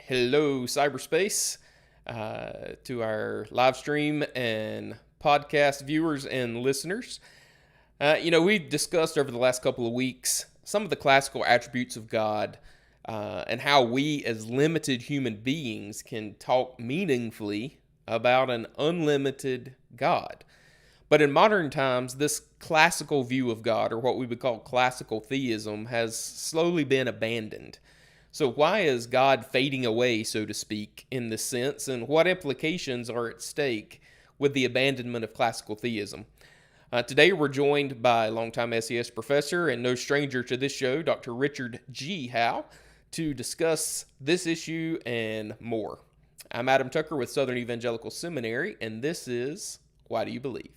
Hello, cyberspace, to our live stream and podcast viewers and listeners. We've discussed over the last couple of weeks some of the classical attributes of God and how we as limited human beings can talk meaningfully about an unlimited God. But in modern times, this classical view of God, or what we would call classical theism, has slowly been abandoned. So why is God fading away, so to speak, in this sense, and what implications are at stake with the abandonment of classical theism? Today we're joined by longtime SES professor and no stranger to this show, Dr. Richard G. Howe, to discuss this issue and more. I'm Adam Tucker with Southern Evangelical Seminary, and this is Why Do You Believe?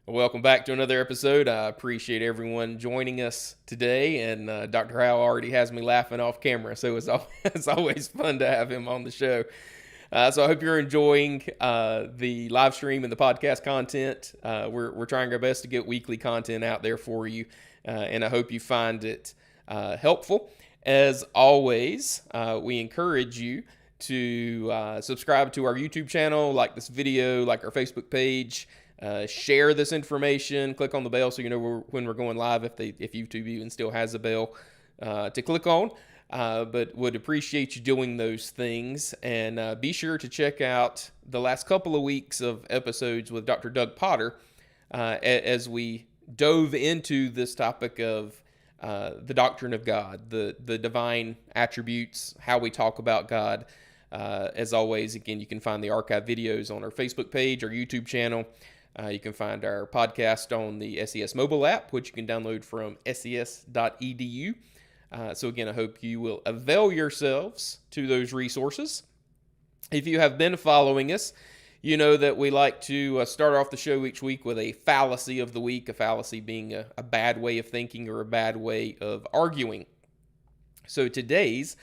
Welcome back to another episode. I appreciate everyone joining us today, and Dr. Howe already has me laughing off camera, so it's always fun to have him on the show. So I hope you're enjoying the live stream and the podcast content. We're trying our best to get weekly content out there for you, and I hope you find it helpful. As always, we encourage you to subscribe to our YouTube channel, like this video, like our Facebook page. Share this information, click on the bell so you know when we're going live, if YouTube even still has a bell to click on. But would appreciate you doing those things. And be sure to check out the last couple of weeks of episodes with Dr. Doug Potter as we dove into this topic of the doctrine of God, the divine attributes, how we talk about God. As always, again, you can find the archive videos on our Facebook page, our YouTube channel. You can find our podcast on the SES mobile app, which you can download from ses.edu. So again, I hope you will avail yourselves to those resources. If you have been following us, you know that we like to start off the show each week with a fallacy of the week, a fallacy being a bad way of thinking or a bad way of arguing. So today's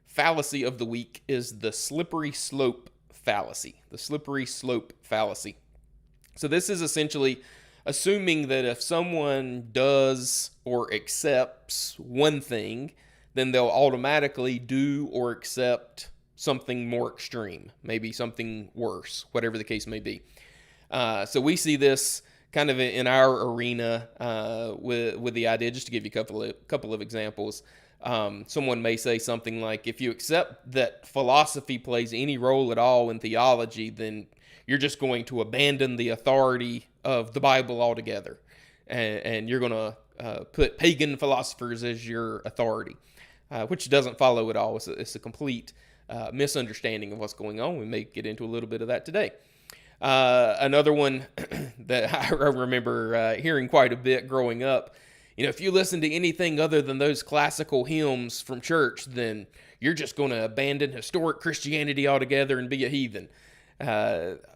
fallacy of the week is the slippery slope fallacy. The slippery slope fallacy. So this is essentially assuming that if someone does or accepts one thing, then they'll automatically do or accept something more extreme, maybe something worse, whatever the case may be. So we see this kind of in our arena with the idea, just to give you a couple of examples. Someone may say something like, if you accept that philosophy plays any role at all in theology, then you're just going to abandon the authority of the Bible altogether, and you're going to put pagan philosophers as your authority, which doesn't follow at all. It's a complete misunderstanding of what's going on. We may get into a little bit of that today. Another one that I remember hearing quite a bit growing up, if you listen to anything other than those classical hymns from church, then you're just going to abandon historic Christianity altogether and be a heathen.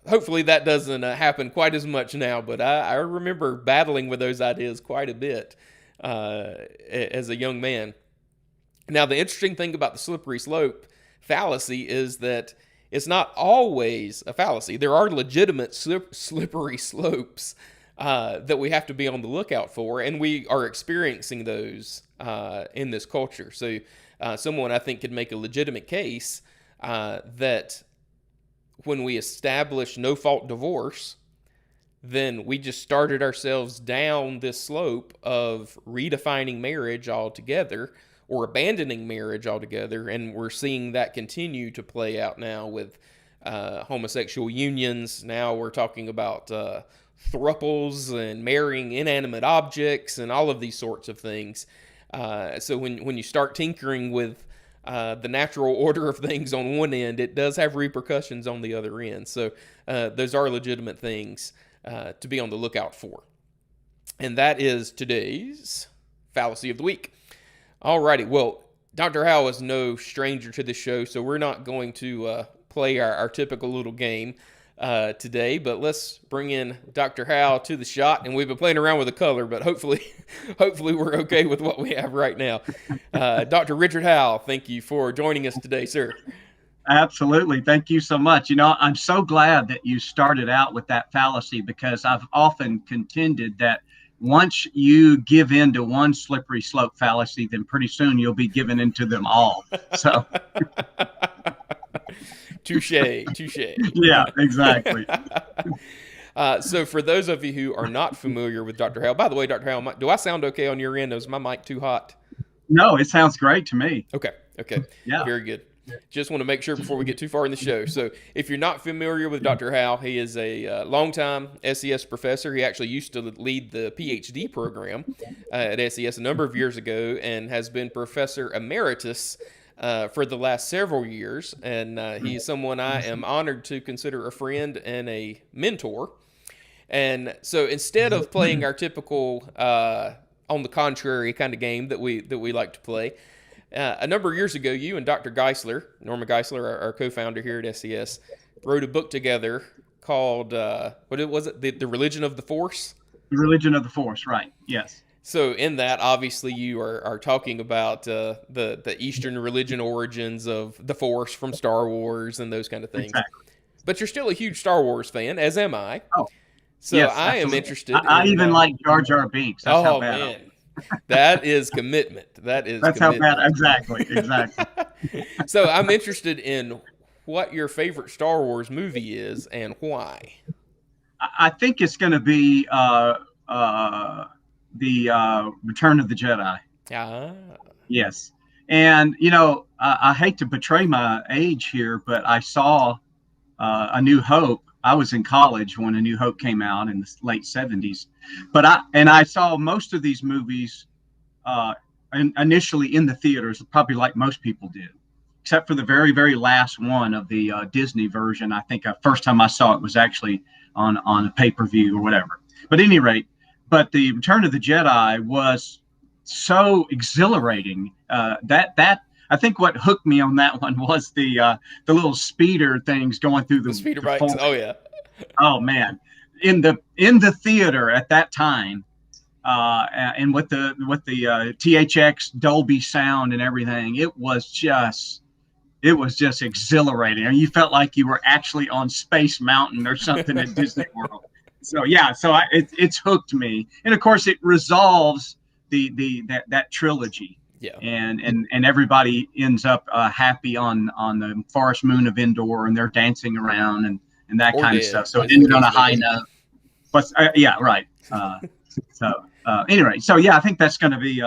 Hopefully that doesn't happen quite as much now, but I remember battling with those ideas quite a bit as a young man. Now, the interesting thing about the slippery slope fallacy is that it's not always a fallacy. There are legitimate slippery slopes that we have to be on the lookout for, and we are experiencing those in this culture. So someone, I think, could make a legitimate case that when we establish no-fault divorce, then we just started ourselves down this slope of redefining marriage altogether or abandoning marriage altogether, and we're seeing that continue to play out now with homosexual unions. Now we're talking about thruples and marrying inanimate objects and all of these sorts of things. So when you start tinkering with the natural order of things on one end, it does have repercussions on the other end. So those are legitimate things to be on the lookout for. And that is today's fallacy of the week. Alrighty, well, Dr. Howe is no stranger to this show, so we're not going to play our typical little game today, but let's bring in Dr. Howe to the shot. And we've been playing around with the color, but hopefully we're okay with what we have right now. Dr. Richard Howe, thank you for joining us today, sir. Absolutely. Thank you so much. I'm so glad that you started out with that fallacy, because I've often contended that once you give in to one slippery slope fallacy, then pretty soon you'll be given into them all. So touche. Yeah, exactly. So for those of you who are not familiar with Dr. Howe, by the way, Dr. Howe, do I sound okay on your end? Is my mic too hot? No, it sounds great to me. Okay. Yeah. Very good. Just want to make sure before we get too far in the show. So if you're not familiar with Dr. Howe, he is a longtime SES professor. He actually used to lead the PhD program at SES a number of years ago, and has been professor emeritus for the last several years. And he is someone I am honored to consider a friend and a mentor. And so instead of playing our typical on the contrary kind of game that we like to play, a number of years ago, you and Dr. Geisler, Norman Geisler, our co-founder here at SES, wrote a book together called, what was it? The Religion of the Force? The Religion of the Force, right. Yes. So in that, obviously, you are talking about the Eastern religion origins of the Force from Star Wars and those kind of things. Exactly. But you're still a huge Star Wars fan, as am I. Oh, so yes, I am interested. I even like Jar Jar Binks. That's how bad man. That is commitment. That's commitment. How bad. Exactly. So I'm interested in what your favorite Star Wars movie is and why. I think it's going to be the Return of the Jedi. Yes. And, I hate to betray my age here, but I saw A New Hope. I was in college when A New Hope came out in the late 70s. But I saw most of these movies initially in the theaters, probably like most people did, except for the very, very last one of the Disney version. I think first time I saw it was actually on a pay-per-view or whatever. But at any rate, the Return of the Jedi was so exhilarating that I think what hooked me on that one was the little speeder things going through the speeder bikes. Oh yeah. Oh man, in the theater at that time, and with the THX Dolby sound and everything, it was just exhilarating. I mean, you felt like you were actually on Space Mountain or something at Disney World. So yeah, it's hooked me, and of course it resolves that trilogy. Yeah, and everybody ends up happy on the forest moon of Endor, and they're dancing around and that kind of stuff. So it ended on a high note. But yeah, right. Anyway, so yeah, I think that's going to be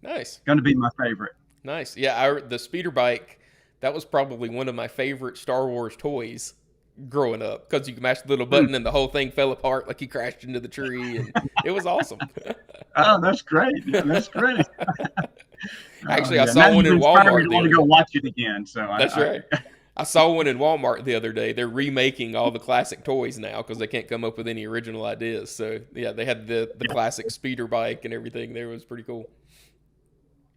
nice. Going to be my favorite. Nice. Yeah, the speeder bike, that was probably one of my favorite Star Wars toys growing up, because you can mash the little button and the whole thing fell apart like he crashed into the tree, and it was awesome. Oh, that's great. That's great. Actually, I saw one in Walmart. I want to go watch it again. So that's right. I saw one in Walmart the other day. They're remaking all the classic toys now because they can't come up with any original ideas. So yeah, they had the classic speeder bike and everything there. It was pretty cool.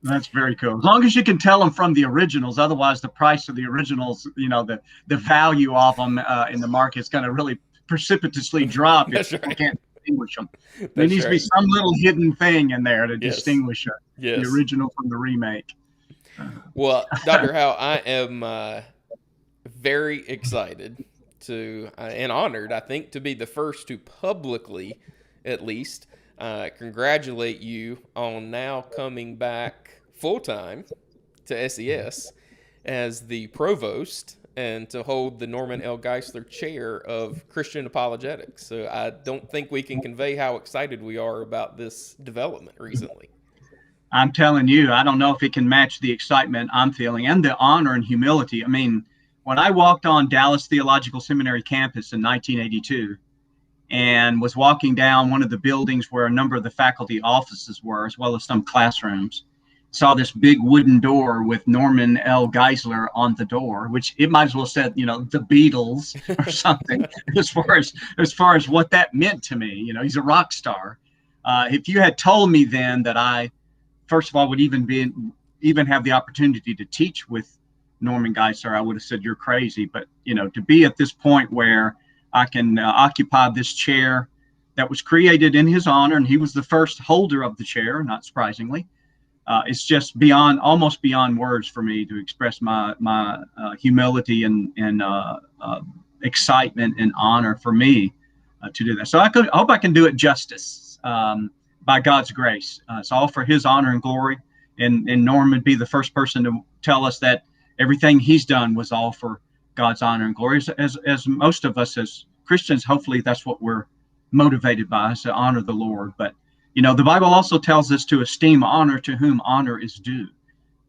That's very cool. As long as you can tell them from the originals, otherwise the price of the originals, the value of them in the market is going to really precipitously drop if people can't distinguish them. There needs to be some little hidden thing in there to distinguish the original from the remake. Well, Dr. Howe, I am very excited and honored, I think, to be the first to publicly, at least, congratulate you on now coming back full-time to SES as the provost and to hold the Norman L. Geisler Chair of Christian Apologetics. So I don't think we can convey how excited we are about this development recently. I'm telling you, I don't know if it can match the excitement I'm feeling and the honor and humility. I mean, when I walked on Dallas Theological Seminary campus in 1982 and was walking down one of the buildings where a number of the faculty offices were, as well as some classrooms, saw this big wooden door with Norman L. Geisler on the door, which it might as well said, the Beatles or something as far as what that meant to me. He's a rock star. If you had told me then that I, first of all, would even have the opportunity to teach with Norman Geisler, I would have said you're crazy. But to be at this point where I can occupy this chair that was created in his honor, and he was the first holder of the chair, not surprisingly. It's just almost beyond words for me to express my humility and excitement and honor for me to do that. So I hope I can do it justice by God's grace. It's all for His honor and glory. And Norm would be the first person to tell us that everything he's done was all for God's honor and glory. As most of us as Christians, hopefully that's what we're motivated by, is to honor the Lord. But the Bible also tells us to esteem honor to whom honor is due.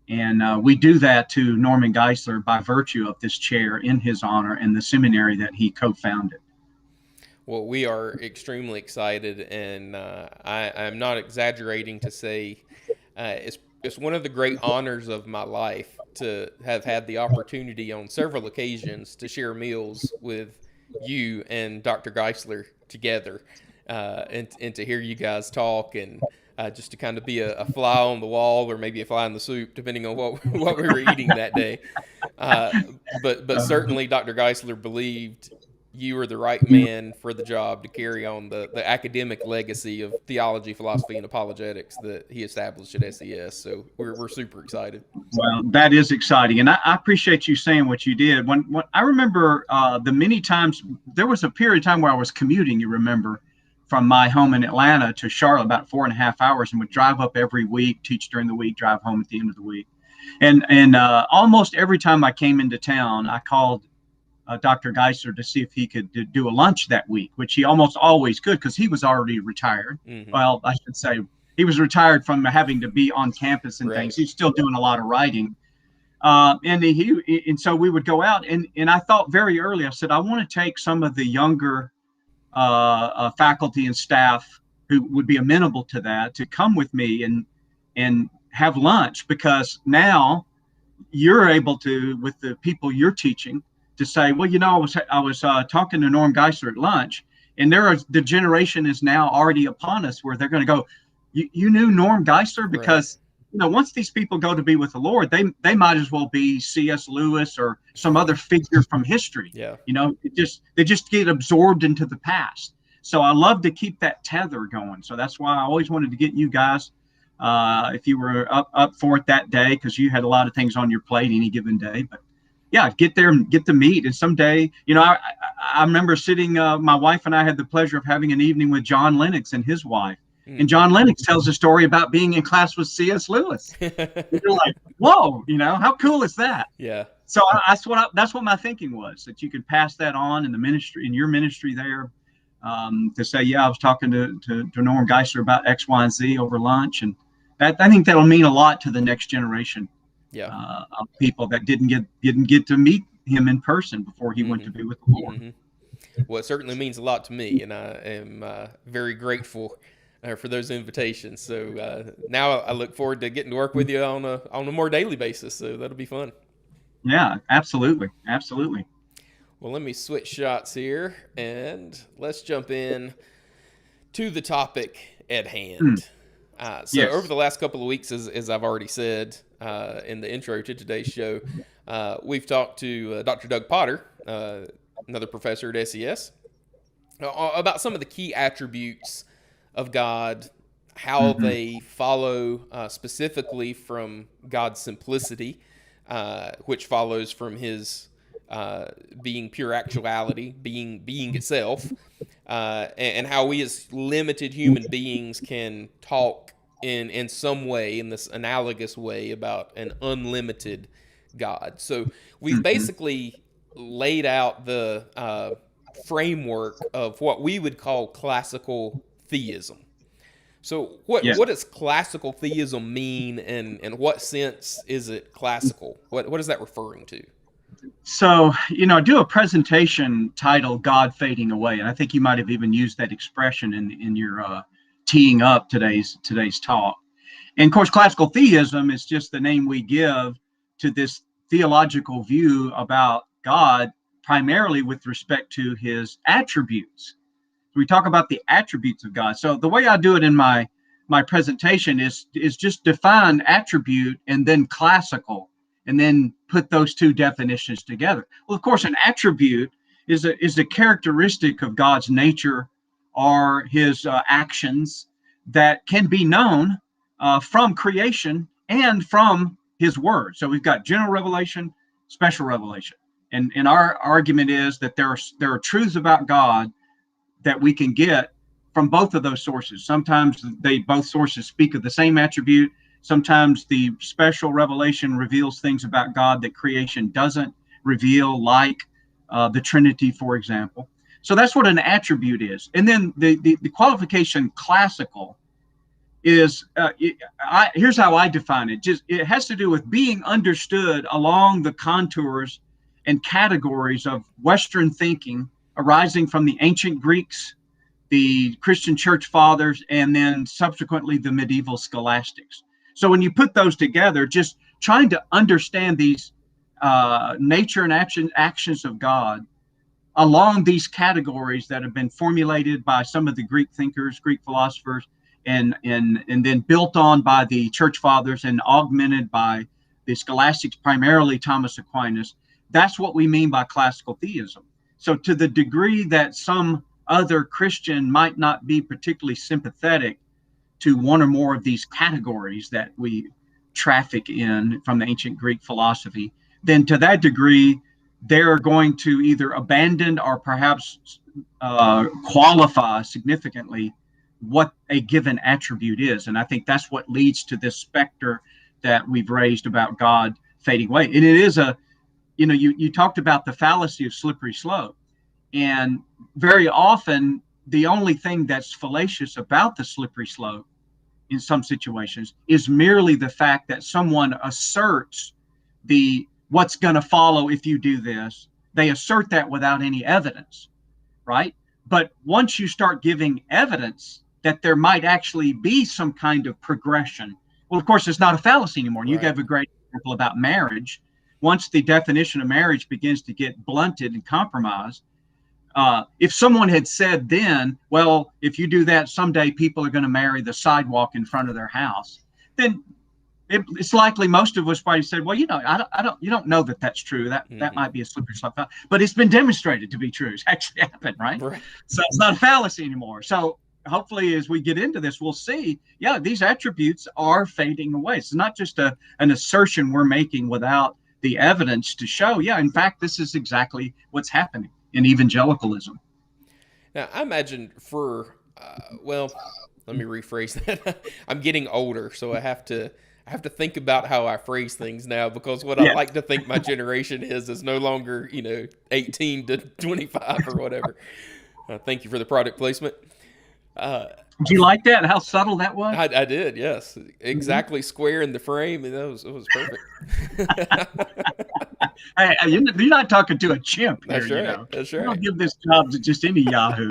And we do that to Norman Geisler by virtue of this chair in his honor and the seminary that he co-founded. Well, we are extremely excited, and I'm not exaggerating to say it's one of the great honors of my life to have had the opportunity on several occasions to share meals with you and Dr. Geisler together. And to hear you guys talk, and just to kind of be a fly on the wall, or maybe a fly in the soup, depending on what we were eating that day. But certainly Dr. Geisler believed you were the right man for the job to carry on the academic legacy of theology, philosophy, and apologetics that he established at SES. So we're super excited. Well, that is exciting. And I appreciate you saying what you did. When I remember the many times, there was a period of time where I was commuting, you remember, from my home in Atlanta to Charlotte, about 4.5 hours, and would drive up every week, teach during the week, drive home at the end of the week. And almost every time I came into town, I called Dr. Geisler to see if he could do a lunch that week, which he almost always could because he was already retired. Mm-hmm. Well, I should say he was retired from having to be on campus and things. He's still doing a lot of writing. And so we would go out, and I thought very early, I said, I want to take some of the younger faculty and staff who would be amenable to that to come with me and have lunch, because now you're able to, with the people you're teaching, to say, well, I was talking to Norm Geisler at lunch, and the generation is now already upon us where they're going to go, you knew Norm Geisler? Because once these people go to be with the Lord, they might as well be C.S. Lewis or some other figure from history. Yeah. They just get absorbed into the past. So I love to keep that tether going. So that's why I always wanted to get you guys, if you were up for it that day, because you had a lot of things on your plate any given day. But yeah, get there and get to meet. And someday, I remember sitting, my wife and I had the pleasure of having an evening with John Lennox and his wife. And John Lennox tells a story about being in class with C.S. Lewis. You're like, whoa, how cool is that? Yeah. So that's what my thinking was, that you could pass that on in the ministry, in your ministry there, to say, yeah, I was talking to Norm Geisler about X, Y, and Z over lunch, and I think that'll mean a lot to the next generation. Yeah. Of people that didn't get to meet him in person before he went to be with the Lord. Mm-hmm. Well, it certainly means a lot to me, and I am very grateful for those invitations. So now I look forward to getting to work with you on a more daily basis. So that'll be fun. Yeah, absolutely. Absolutely. Well, let me switch shots here, and let's jump in to the topic at hand. Over the last couple of weeks, as I've already said in the intro to today's show, we've talked to Dr. Doug Potter, another professor at SES, about some of the key attributes of God, how they follow specifically from God's simplicity, which follows from his being pure actuality, being itself, and how we as limited human beings can talk in some way, in this analogous way, about an unlimited God. So we've basically laid out the framework of what we would call classical theism. So what does classical theism mean, and in what sense is it classical? What is that referring to? So, I do a presentation titled God Fading Away, and I think you might have even used that expression in your teeing up today's talk. And of course, classical theism is just the name we give to this theological view about God, primarily with respect to his attributes. We talk about the attributes of God. So the way I do it in my presentation is just define attribute and then classical, and then put those two definitions together. Well, of course, an attribute is a characteristic of God's nature or his actions that can be known from creation and from his word. So we've got general revelation, special revelation. And our argument is that there are truths about God that we can get from both of those sources. Sometimes both sources speak of the same attribute. Sometimes the special revelation reveals things about God that creation doesn't reveal, like the Trinity, for example. So that's what an attribute is. And then the qualification classical is, here's how I define it. It has to do with being understood along the contours and categories of Western thinking arising from the ancient Greeks, the Christian church fathers, and then subsequently the medieval scholastics. So when you put those together, just trying to understand these nature and actions of God along these categories that have been formulated by some of the Greek thinkers, Greek philosophers, and then built on by the church fathers and augmented by the scholastics, primarily Thomas Aquinas. That's what we mean by classical theism. So to the degree that some other Christian might not be particularly sympathetic to one or more of these categories that we traffic in from the ancient Greek philosophy, then to that degree, they're going to either abandon or perhaps qualify significantly what a given attribute is. And I think that's what leads to this specter that we've raised about God fading away. And it is you talked about the fallacy of slippery slope. And very often, the only thing that's fallacious about the slippery slope in some situations is merely the fact that someone asserts what's going to follow if you do this. They assert that without any evidence, right? But once you start giving evidence that there might actually be some kind of progression, well, of course, it's not a fallacy anymore. Right. You gave a great example about marriage. Once the definition of marriage begins to get blunted and compromised, if someone had said then, well, if you do that, someday people are going to marry the sidewalk in front of their house, then it's likely most of us probably said, well, you don't know that that's true. That might be a slippery slope, but it's been demonstrated to be true. It's actually happened, right? So it's not a fallacy anymore. So hopefully, as we get into this, we'll see, these attributes are fading away. It's not just an assertion we're making without the evidence to show, in fact, this is exactly what's happening in evangelicalism. Now, I imagine let me rephrase that. I'm getting older, so I have to think about how I phrase things now, because what I like to think my generation is no longer, 18 to 25 or whatever. Thank you for the product placement. Did you like that? How subtle that was? I did, yes. Exactly square in the frame, and it was perfect. Hey, you're not talking to a chimp here. That's right. That's right. You don't give this job to just any yahoo.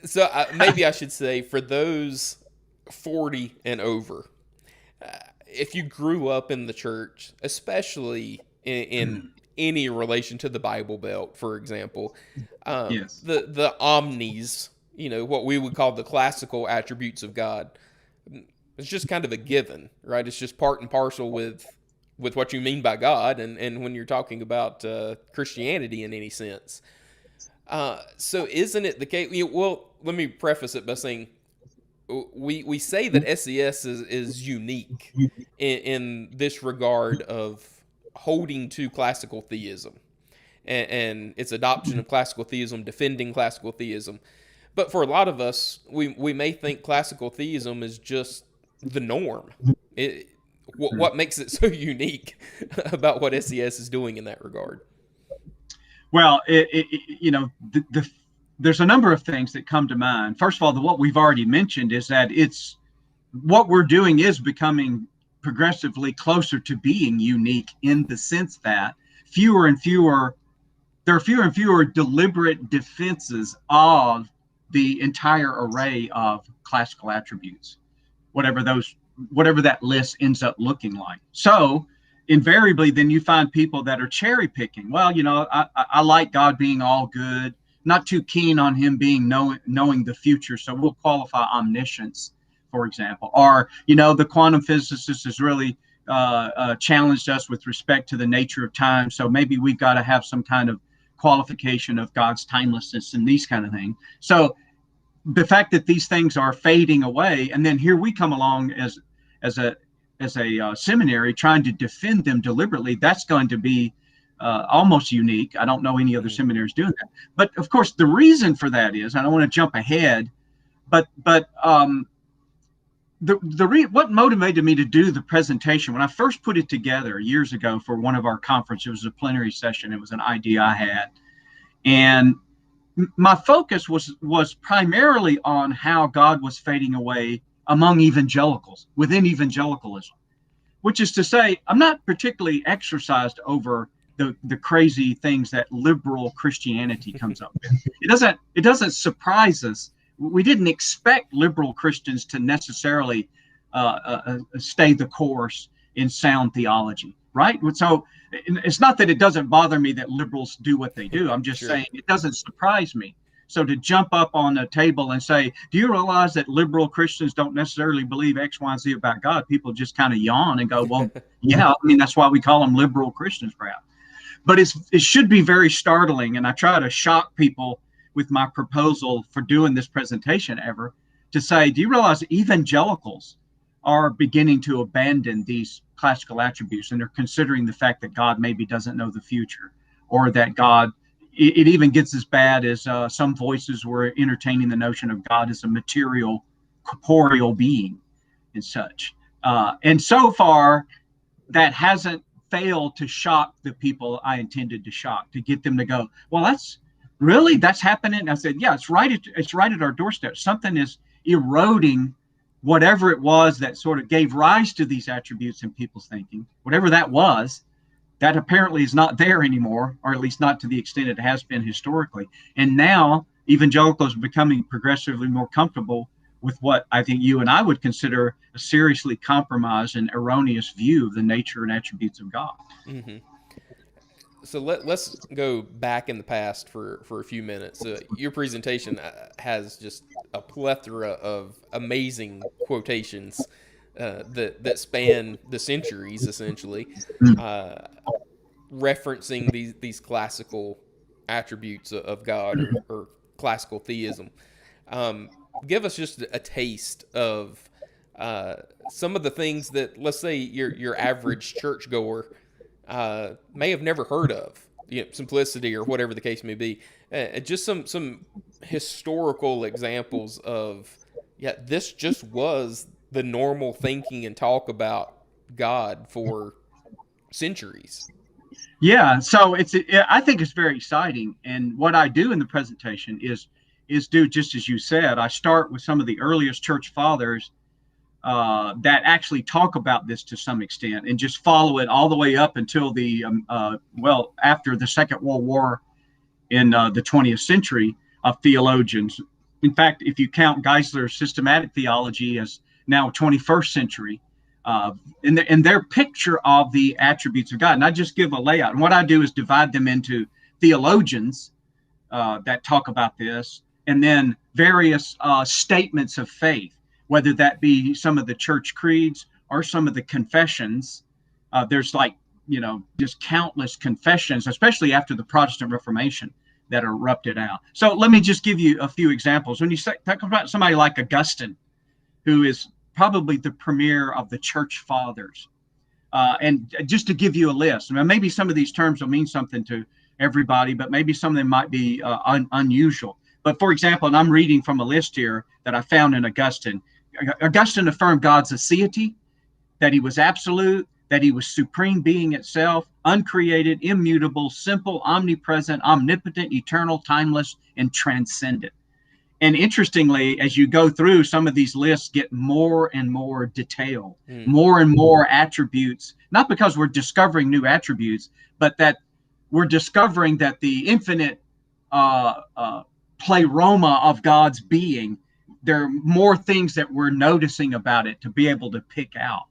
So maybe I should say, for those 40 and over, if you grew up in the church, especially in any relation to the Bible Belt, for example, the omnis, what we would call the classical attributes of God, it's just kind of a given, right? It's just part and parcel with what you mean by God, and when you're talking about Christianity in any sense. So isn't it the case? Well, let me preface it by saying we say that SES is unique in this regard of holding to classical theism and its adoption of classical theism, defending classical theism. But for a lot of us, we may think classical theism is just the norm. What makes it so unique about what SES is doing in that regard? Well, there's a number of things that come to mind. First of all, what we've already mentioned is that what we're doing is becoming progressively closer to being unique, in the sense that there are fewer and fewer deliberate defenses of the entire array of classical attributes, whatever that list ends up looking like. So invariably, then you find people that are cherry picking. Well, I like God being all good, not too keen on him being knowing the future, so we'll qualify omniscience, for example. Or, the quantum physicist is really challenged us with respect to the nature of time. So maybe we've got to have some kind of qualification of God's timelessness and these kind of things. So the fact that these things are fading away, and then here we come along as a seminary trying to defend them deliberately, that's going to be almost unique. I don't know any other seminaries doing that. But of course, the reason for that is, I don't want to jump ahead, but what motivated me to do the presentation when I first put it together years ago for one of our conferences, it was a plenary session. It was an idea I had, and my focus was primarily on how God was fading away among evangelicals, within evangelicalism, which is to say, I'm not particularly exercised over the crazy things that liberal Christianity comes up with. It doesn't surprise us. We didn't expect liberal Christians to necessarily stay the course in sound theology, right? So it's not that it doesn't bother me that liberals do what they do. I'm just saying it doesn't surprise me. So to jump up on a table and say, do you realize that liberal Christians don't necessarily believe X, Y, and Z about God? People just kind of yawn and go, well, yeah, I mean, that's why we call them liberal Christians, perhaps. But it should be very startling. And I try to shock people with my proposal for doing this presentation ever to say, do you realize evangelicals are beginning to abandon these classical attributes, and they're considering the fact that God maybe doesn't know the future, or that God, it even gets as bad as some voices were entertaining the notion of God as a material, corporeal being and such. And so far, that hasn't failed to shock the people I intended to shock, to get them to go, well, that's happening. I said, yeah, it's right at our doorstep. Something is eroding whatever it was that sort of gave rise to these attributes in people's thinking, whatever that was, that apparently is not there anymore, or at least not to the extent it has been historically. And now evangelicals are becoming progressively more comfortable with what I think you and I would consider a seriously compromised and erroneous view of the nature and attributes of God. Mm-hmm. So let's go back in the past for a few minutes. Your presentation has just a plethora of amazing quotations that span the centuries, essentially, referencing these classical attributes of God or classical theism. Give us just a taste of some of the things that, let's say, your average churchgoer may have never heard of, simplicity or whatever the case may be. Just some historical examples of, this just was the normal thinking and talk about God for centuries. Yeah, so I think it's very exciting. And what I do in the presentation is do just as you said. I start with some of the earliest church fathers that actually talk about this to some extent, and just follow it all the way up until after the Second World War in the 20th century of theologians. In fact, if you count Geisler's systematic theology as now 21st century, in their picture of the attributes of God, and I just give a layout. And what I do is divide them into theologians that talk about this, and then various statements of faith, whether that be some of the church creeds or some of the confessions. There's just countless confessions, especially after the Protestant Reformation, that are erupted out. So let me just give you a few examples. When you talk about somebody like Augustine, who is probably the premier of the church fathers, and just to give you a list, I mean, maybe some of these terms will mean something to everybody, but maybe some of them might be unusual. But for example, and I'm reading from a list here that I found in Augustine. Augustine affirmed God's aseity, that he was absolute, that he was supreme being itself, uncreated, immutable, simple, omnipresent, omnipotent, eternal, timeless, and transcendent. And interestingly, as you go through, some of these lists get more and more detailed, more and more attributes, not because we're discovering new attributes, but that we're discovering that the infinite pleroma of God's being, there are more things that we're noticing about it to be able to pick out.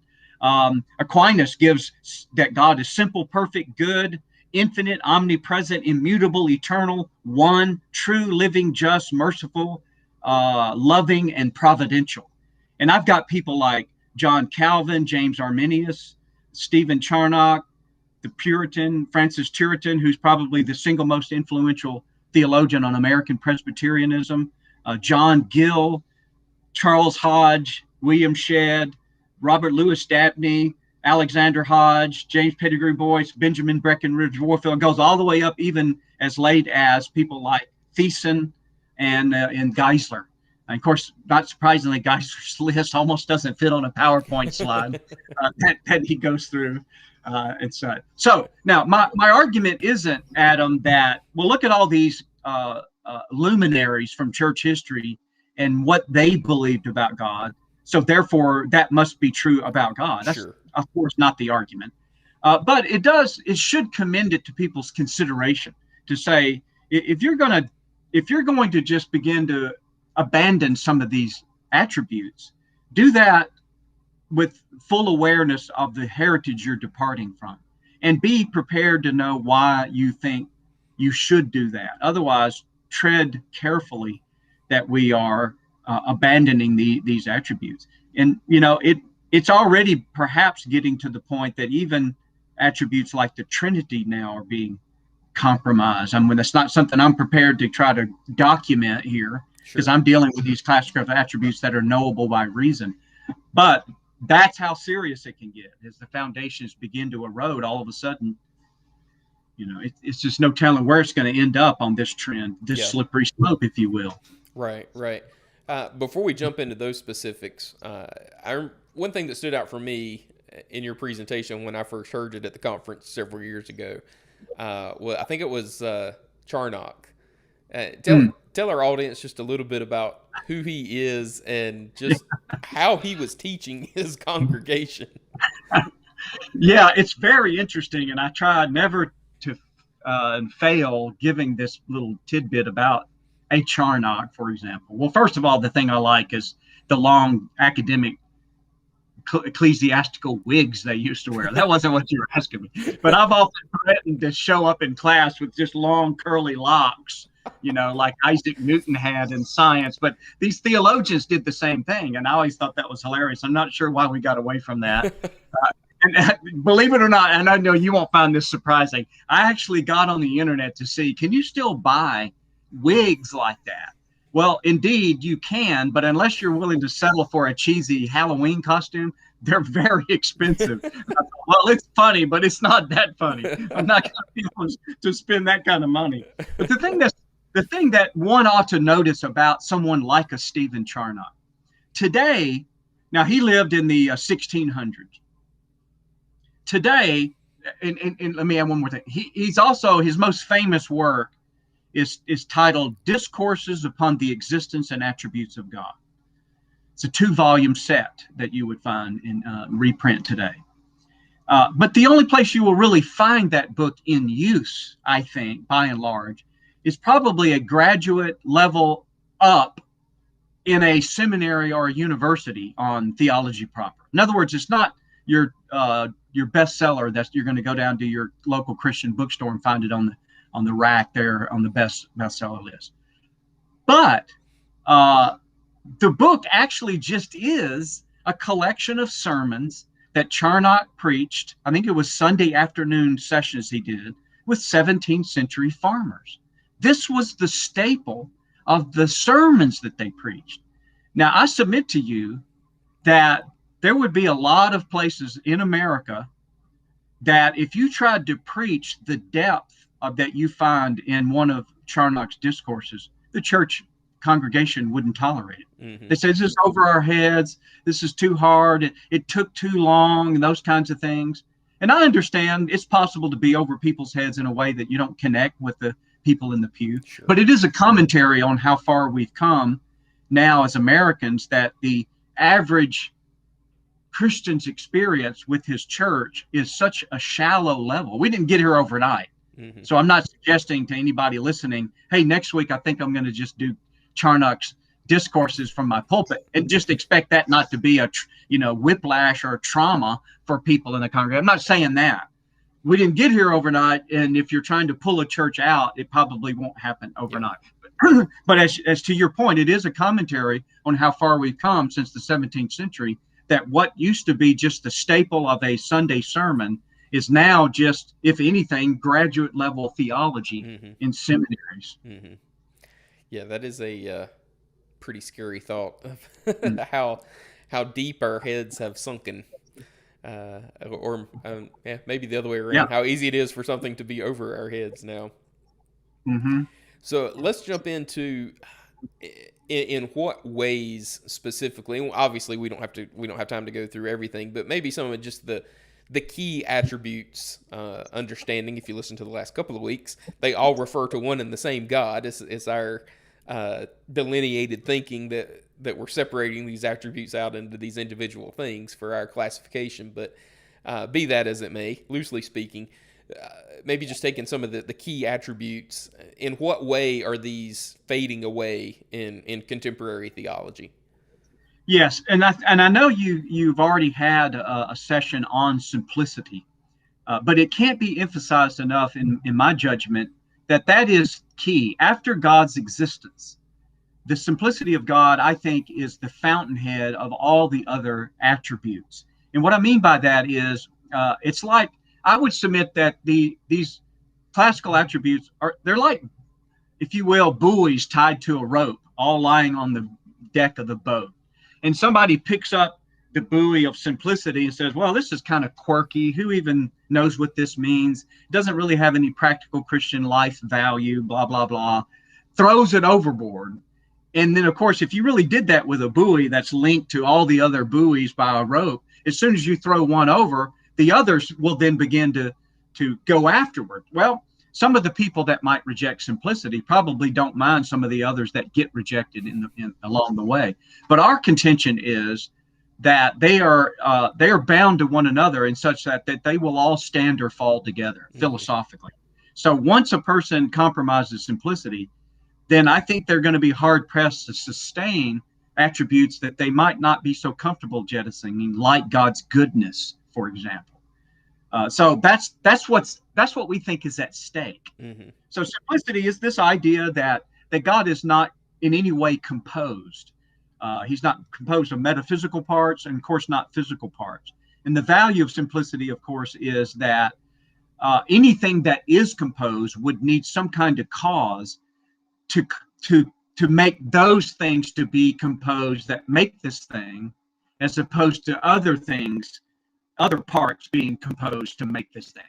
Aquinas gives that God is simple, perfect, good, infinite, omnipresent, immutable, eternal, one, true, living, just, merciful, loving, and providential. And I've got people like John Calvin, James Arminius, Stephen Charnock, the Puritan, Francis Turretin, who's probably the single most influential theologian on American Presbyterianism, John Gill, Charles Hodge, William Shedd, Robert Louis Dabney, Alexander Hodge, James Pettigrew Boyce, Benjamin Breckinridge Warfield. Goes all the way up even as late as people like Theism and Geisler. And of course, not surprisingly, Geisler's list almost doesn't fit on a PowerPoint slide that he goes through. So now my argument isn't, Adam, that, well, look at all these luminaries from church history and what they believed about God. So therefore, that must be true about God. That's, sure, of course, not the argument. But it should commend it to people's consideration to say, if you're going to just begin to abandon some of these attributes, do that with full awareness of the heritage you're departing from, and be prepared to know why you think you should do that. Otherwise, tread carefully that we are abandoning these attributes. And it's already perhaps getting to the point that even attributes like the Trinity now are being compromised. I mean, that's not something I'm prepared to try to document here, because I'm dealing with these classical attributes that are knowable by reason. But that's how serious it can get. As the foundations begin to erode, all of a sudden, it's just no telling where it's going to end up on this trend, this slippery slope, if you will. Right. Before we jump into those specifics, one thing that stood out for me in your presentation when I first heard it at the conference several years ago, I think it was Charnock. Tell our audience just a little bit about who he is and just how he was teaching his congregation. Yeah, it's very interesting, and I try never to fail giving this little tidbit about a Charnock, for example. Well, first of all, the thing I like is the long academic ecclesiastical wigs they used to wear. That wasn't what you were asking me. But I've often threatened to show up in class with just long curly locks, like Isaac Newton had in science. But these theologians did the same thing, and I always thought that was hilarious. I'm not sure why we got away from that. And believe it or not, and I know you won't find this surprising, I actually got on the internet to see, can you still buy wigs like that? Well, indeed you can, but unless you're willing to settle for a cheesy Halloween costume, they're very expensive. Well, it's funny, but it's not that funny. I'm not going to be able to spend that kind of money. But the thing that one ought to notice about someone like a Stephen Charnock today, now he lived in the 1600s. Today, and let me add one more thing. He's also, his most famous work is titled Discourses Upon the Existence and Attributes of God. It's a 2-volume set that you would find in reprint today. But the only place you will really find that book in use, I think, by and large, is probably a graduate level up in a seminary or a university on theology proper. In other words, it's not your bestseller that you're going to go down to your local Christian bookstore and find it on the rack there on the bestseller list. But the book actually just is a collection of sermons that Charnock preached. I think it was Sunday afternoon sessions he did with 17th century farmers. This was the staple of the sermons that they preached. Now, I submit to you that there would be a lot of places in America that if you tried to preach the depth of that you find in one of Charnock's discourses, the church congregation wouldn't tolerate it. Mm-hmm. They say, this is over our heads. This is too hard. It took too long, and those kinds of things. And I understand it's possible to be over people's heads in a way that you don't connect with the people in the pew. Sure. But it is a commentary on how far we've come now as Americans, that the average Christian's experience with his church is such a shallow level. We didn't get here overnight. Mm-hmm. So I'm not suggesting to anybody listening, hey, next week I think I'm going to just do Charnock's discourses from my pulpit, and just expect that not to be a whiplash or trauma for people in the congregation. I'm not saying that. We didn't get here overnight, and if you're trying to pull a church out, it probably won't happen overnight. Yeah. But as to your point, it is a commentary on how far we've come since the 17th century, that what used to be just the staple of a Sunday sermon is now just, if anything, graduate level theology in seminaries. Yeah, that is a pretty scary thought of Mm. how deep our heads have sunken. Yeah, maybe the other way Yeah. around. How easy it is for something to be over our heads now. Mm-hmm. So let's jump into in what ways specifically. And obviously, we don't have time to go through everything, but maybe some of just the key attributes. Understanding, if you listen to the last couple of weeks, they all refer to one and the same God. It's our delineated thinking that we're separating these attributes out into these individual things for our classification. But be that as it may, loosely speaking, maybe just taking some of the key attributes. In what way are these fading away in contemporary theology? Yes, and I know you've already had a session on simplicity, but it can't be emphasized enough in my judgment that is key. After God's existence, the simplicity of God, I think, is the fountainhead of all the other attributes. And what I mean by that is, it's like, I would submit that these classical attributes they're like, if you will, buoys tied to a rope, all lying on the deck of the boat. And somebody picks up the buoy of simplicity and says, well, this is kind of quirky. Who even knows what this means? It doesn't really have any practical Christian life value, blah, blah, blah. Throws it overboard. And then, of course, if you really did that with a buoy that's linked to all the other buoys by a rope, as soon as you throw one over, the others will then begin to go afterward. Well, some of the people that might reject simplicity probably don't mind some of the others that get rejected along the way. But our contention is that they are bound to one another in such that they will all stand or fall together philosophically. So once a person compromises simplicity, then I think they're going to be hard pressed to sustain attributes that they might not be so comfortable jettisoning, like God's goodness, for example. So that's what we think is at stake. Mm-hmm. So simplicity is this idea that God is not in any way composed. He's not composed of metaphysical parts, and of course not physical parts. And the value of simplicity, of course, is that anything that is composed would need some kind of cause to make those things to be composed that make this thing, as opposed to other things, other parts being composed to make this thing,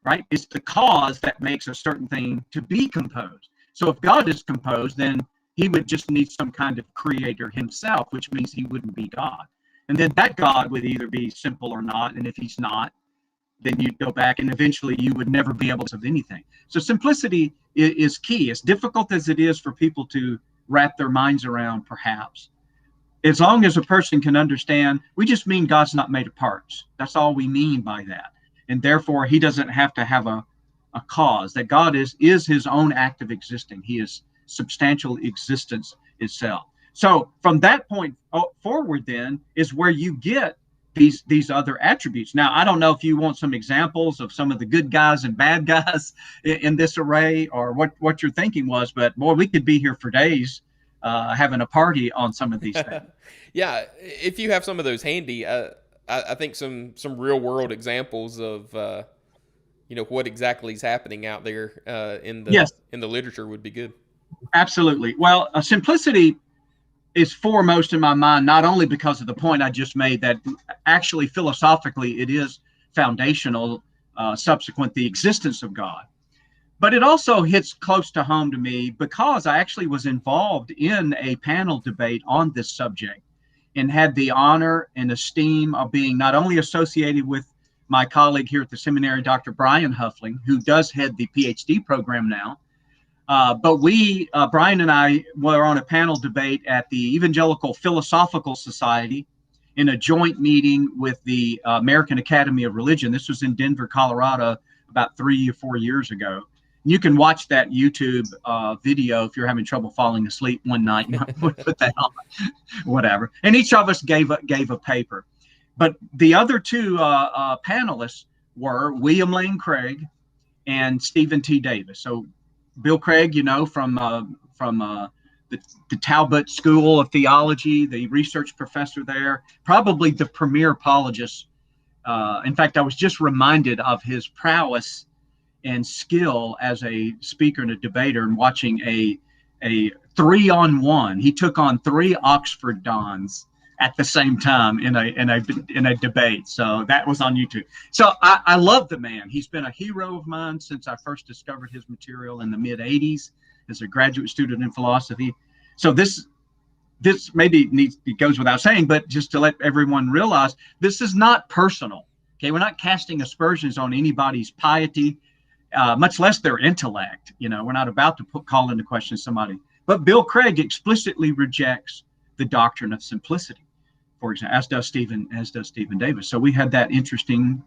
right? It's the cause that makes a certain thing to be composed. So if God is composed, then he would just need some kind of creator himself, which means he wouldn't be God. And then that God would either be simple or not. And if he's not, then you'd go back and eventually you would never be able to do anything. So simplicity is key. As difficult as it is for people to wrap their minds around, perhaps, as long as a person can understand, we just mean God's not made of parts. That's all we mean by that. And therefore, he doesn't have to have a cause, that God is his own act of existing. He is substantial existence itself. So from that point forward, then, is where you get these other attributes. Now, I don't know if you want some examples of some of the good guys and bad guys in this array, or what your thinking was, but boy, we could be here for days having a party on some of these things. Yeah, if you have some of those handy, I think some real world examples of what exactly is happening out there in the literature would be good. Absolutely. Well, simplicity is foremost in my mind, not only because of the point I just made, that actually philosophically it is foundational subsequent the existence of God. But it also hits close to home to me because I actually was involved in a panel debate on this subject and had the honor and esteem of being not only associated with my colleague here at the seminary, Dr. Brian Huffling, who does head the PhD program now, but Brian and I were on a panel debate at the Evangelical Philosophical Society in a joint meeting with the American Academy of Religion. This was in Denver, Colorado, about 3 or 4 years ago. You can watch that YouTube video if you're having trouble falling asleep one night. You might put that on, whatever. And each of us gave a paper. But the other two panelists were William Lane Craig and Stephen T. Davis. So Bill Craig, from the the Talbot School of Theology, the research professor there, probably the premier apologist. In fact, I was just reminded of his prowess and skill as a speaker and a debater, and watching a 3-on-1. He took on 3 Oxford dons at the same time in a debate. So that was on YouTube. So I love the man. He's been a hero of mine since I first discovered his material in the mid '80s as a graduate student in philosophy. So this maybe it goes without saying, but just to let everyone realize, this is not personal. Okay, we're not casting aspersions on anybody's piety, much less their intellect. We're not about to call into question somebody. But Bill Craig explicitly rejects the doctrine of simplicity, for example, as does Stephen Davis. So we had that interesting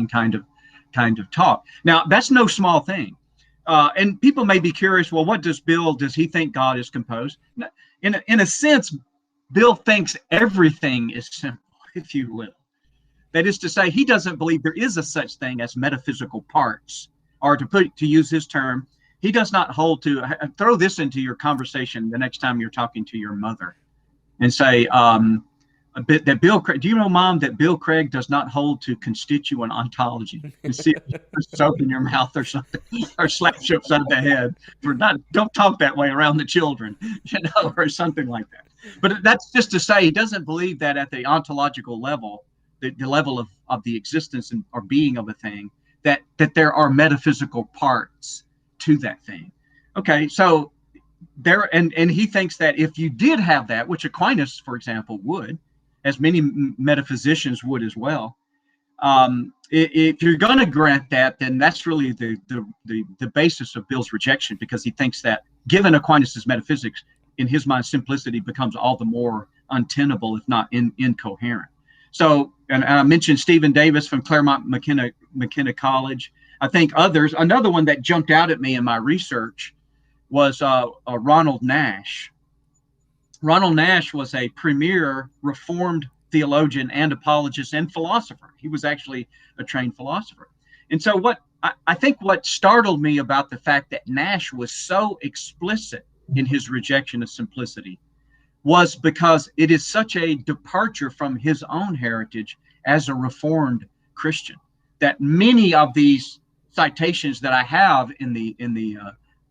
kind of talk. Now, that's no small thing. And people may be curious, well, does he think God is composed? In a sense, Bill thinks everything is simple, if you will. That is to say, he doesn't believe there is a such thing as metaphysical parts, or to use his term, he does not hold to. Throw this into your conversation the next time you're talking to your mother, and say that Bill Craig. Do you know, Mom, that Bill Craig does not hold to constituent ontology? You see, soap in your mouth or something, or slap you upside the head for not. Don't talk that way around the children, or something like that. But that's just to say he doesn't believe that at the ontological level, the level of the existence or being of a thing, that there are metaphysical parts to that thing. Okay, so there, and he thinks that if you did have that, which Aquinas, for example, would, as many metaphysicians would as well, if you're going to grant that, then that's really the basis of Bill's rejection, because he thinks that given Aquinas's metaphysics, in his mind, simplicity becomes all the more untenable, if not incoherent. So, and I mentioned Stephen Davis from Claremont McKenna College. I think others. Another one that jumped out at me in my research was Ronald Nash. Ronald Nash was a premier Reformed theologian and apologist and philosopher. He was actually a trained philosopher. And so I think what startled me about the fact that Nash was so explicit in his rejection of simplicity was because it is such a departure from his own heritage as a Reformed Christian that many of these citations that I have in the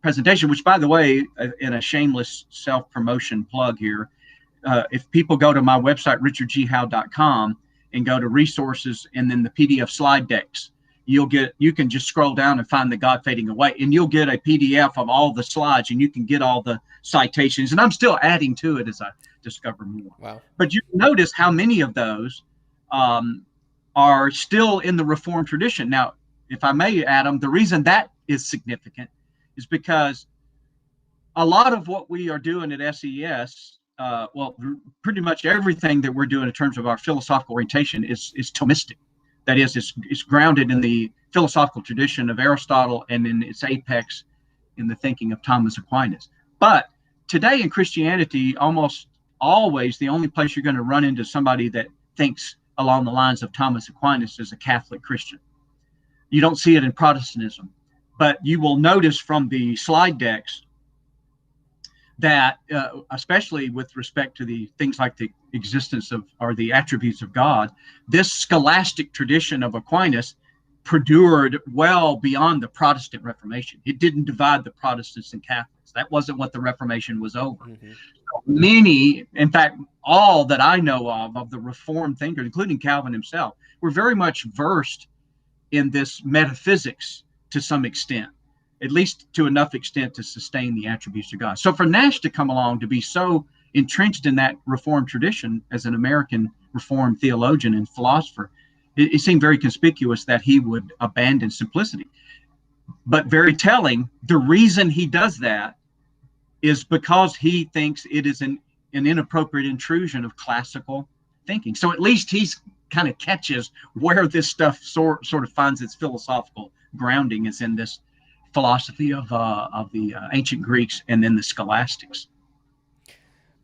presentation, which, by the way, in a shameless self-promotion plug here, if people go to my website, richardghowe.com, and go to resources and then the PDF slide decks, you can just scroll down and find the God Fading Away, and you'll get a PDF of all the slides, and you can get all the citations. And I'm still adding to it as I discover more. Wow. But you notice how many of those are still in the Reformed tradition. Now, if I may, Adam, the reason that is significant is because a lot of what we are doing at SES, pretty much everything that we're doing in terms of our philosophical orientation is Thomistic. That is, it's grounded in the philosophical tradition of Aristotle and in its apex in the thinking of Thomas Aquinas. But today in Christianity, almost always the only place you're going to run into somebody that thinks along the lines of Thomas Aquinas is a Catholic Christian. You don't see it in Protestantism, but you will notice from the slide decks that, especially with respect to the things like the existence of, or the attributes of God, this scholastic tradition of Aquinas perdured well beyond the Protestant Reformation. It didn't divide the Protestants and Catholics. That wasn't what the Reformation was over. Mm-hmm. Many, in fact, all that I know of the Reformed thinkers, including Calvin himself, were very much versed in this metaphysics to some extent, at least to enough extent to sustain the attributes of God. So for Nash to come along to be so entrenched in that Reformed tradition as an American Reformed theologian and philosopher, it seemed very conspicuous that he would abandon simplicity. But very telling, the reason he does that is because he thinks it is an inappropriate intrusion of classical thinking. So at least he's kind of catches where this stuff sort of finds its philosophical grounding is in this philosophy of the ancient Greeks and then the scholastics.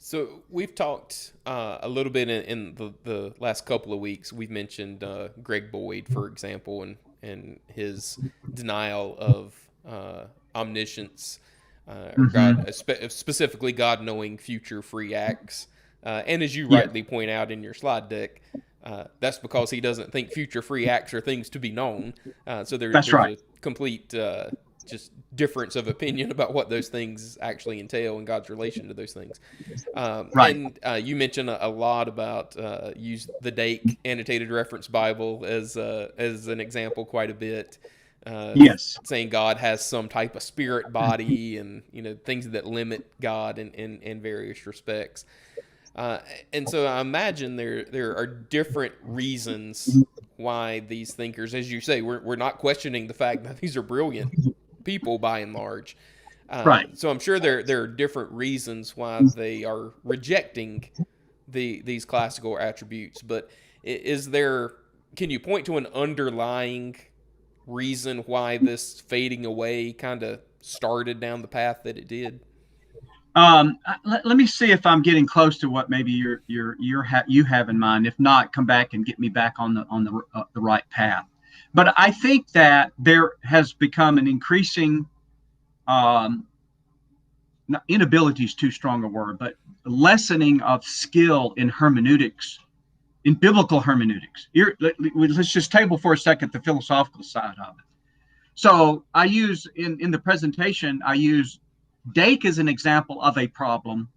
So we've talked a little bit in the last couple of weeks. We've mentioned Greg Boyd, for example, and his denial of omniscience. or Hmm. specifically God knowing future free acts. And as you Yeah, rightly point out in your slide deck, that's because he doesn't think future free acts are things to be known. So that's there's right. a complete just difference of opinion about what those things actually entail and God's relation to those things. Right. And you mentioned a lot about use the Dake Annotated Reference Bible as an example quite a bit, Yes. saying God has some type of spirit body and things that limit God in various respects. Uh, and so I imagine there are different reasons why these thinkers, as you say, we're not questioning the fact that these are brilliant people by and large. Right. So I'm sure there are different reasons why they are rejecting these classical attributes. But is there? Can you point to an underlying reason why this fading away kind of started down the path that it did? Let me see if I'm getting close to what maybe you have in mind. If not, come back and get me back on the right path. But I think that there has become an increasing um, inability is too strong a word, but lessening of skill in hermeneutics, in biblical hermeneutics. Let's just table for a second the philosophical side of it. So I use in the presentation, I use Dake as an example of a problem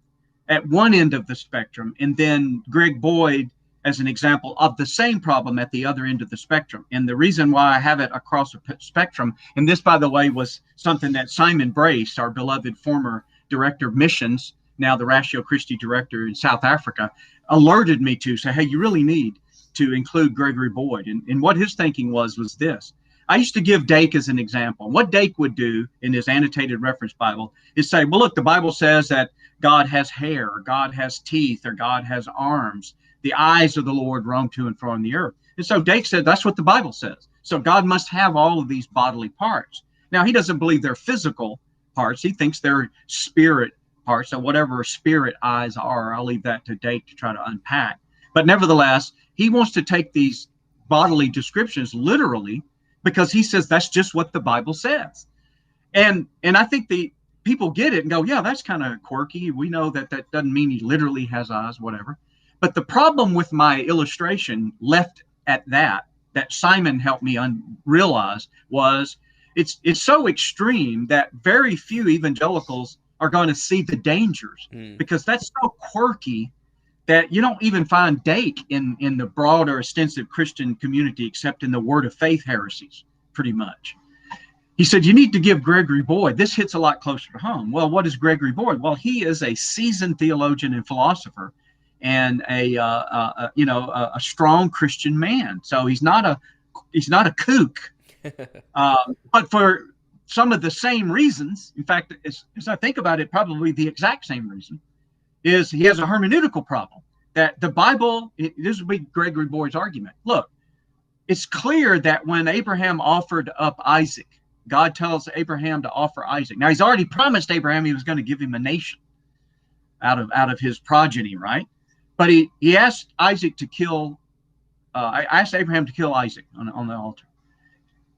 at one end of the spectrum, and then Greg Boyd as an example of the same problem at the other end of the spectrum. And the reason why I have it across a spectrum, and this, by the way, was something that Simon Brace, our beloved former director of missions, now the Ratio Christi director in South Africa, alerted me to, say, hey, you really need to include Gregory Boyd. And what his thinking was this. I used to give Dake as an example. What Dake would do in his annotated reference Bible is say, well, look, the Bible says that God has hair, or God has teeth, or God has arms. The eyes of the Lord roam to and fro on the earth. And so Dake said, that's what the Bible says. So God must have all of these bodily parts. Now, he doesn't believe they're physical parts. He thinks they're spirit parts. So whatever spirit eyes are, I'll leave that to Dake to try to unpack. But nevertheless, he wants to take these bodily descriptions literally because he says that's just what the Bible says. And I think the people get it and go, yeah, that's kind of quirky. We know that doesn't mean he literally has eyes, whatever. But the problem with my illustration left at that Simon helped me realize was it's so extreme that very few evangelicals are going to see the dangers because that's so quirky that you don't even find Dake in the broader extensive Christian community except in the Word of Faith heresies, pretty much. He said, you need to give Gregory Boyd. This hits a lot closer to home. Well, what is Gregory Boyd? Well, he is a seasoned theologian and philosopher and a strong Christian man. So he's not a kook. But for some of the same reasons, in fact, as I think about it, probably the exact same reason, is he has a hermeneutical problem. That the Bible, this would be Gregory Boyd's argument. Look, it's clear that when Abraham offered up Isaac, God tells Abraham to offer Isaac. Now, he's already promised Abraham he was going to give him a nation out of his progeny, right? But he asked Isaac to kill, I asked Abraham to kill Isaac on the altar.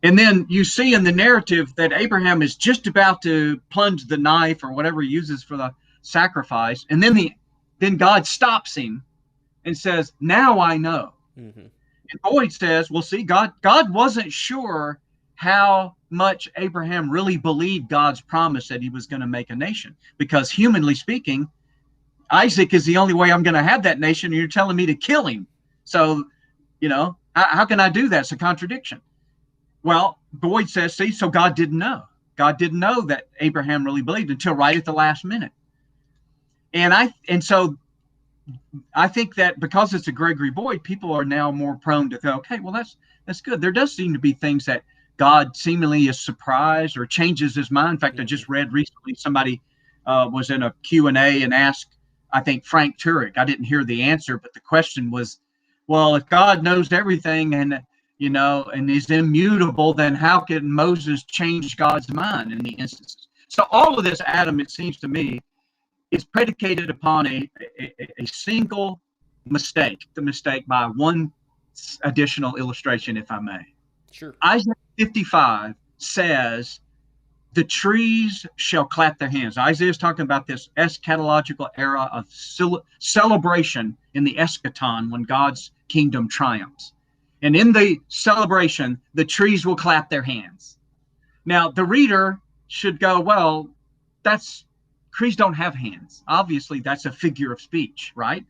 And then you see in the narrative that Abraham is just about to plunge the knife or whatever he uses for the sacrifice. And then God stops him and says, now I know. Mm-hmm. And Boyd says, well, see, God wasn't sure how much Abraham really believed God's promise that he was going to make a nation. Because humanly speaking, Isaac is the only way I'm going to have that nation. And you're telling me to kill him. So, how can I do that? It's a contradiction. Well, Boyd says, see, so God didn't know. God didn't know that Abraham really believed until right at the last minute. And so I think that because it's a Gregory Boyd, people are now more prone to go, okay, well, that's good. There does seem to be things that God seemingly is surprised or changes his mind. In fact, I just read recently somebody was in a Q&A and asked, I think, Frank Turek. I didn't hear the answer, but the question was, well, if God knows everything and is immutable, then how can Moses change God's mind in the instances? So all of this, Adam, it seems to me, is predicated upon a single mistake, the mistake by one additional illustration, if I may. Sure. Isaiah 55 says the trees shall clap their hands. Isaiah is talking about this eschatological era of celebration in the eschaton when God's kingdom triumphs. And in the celebration, the trees will clap their hands. Now, the reader should go, well, trees don't have hands. Obviously, that's a figure of speech, right?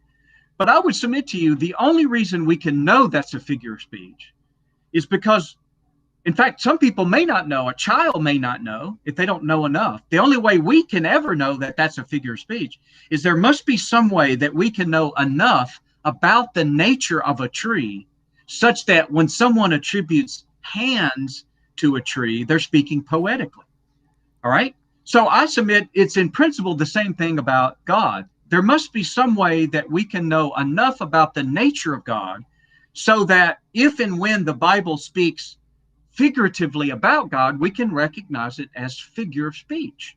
But I would submit to you, the only reason we can know that's a figure of speech is because, in fact, some people may not know, a child may not know if they don't know enough. The only way we can ever know that that's a figure of speech is there must be some way that we can know enough about the nature of a tree such that when someone attributes hands to a tree, they're speaking poetically. All right? So I submit it's in principle the same thing about God. There must be some way that we can know enough about the nature of God so that if and when the Bible speaks figuratively about God, we can recognize it as figure of speech.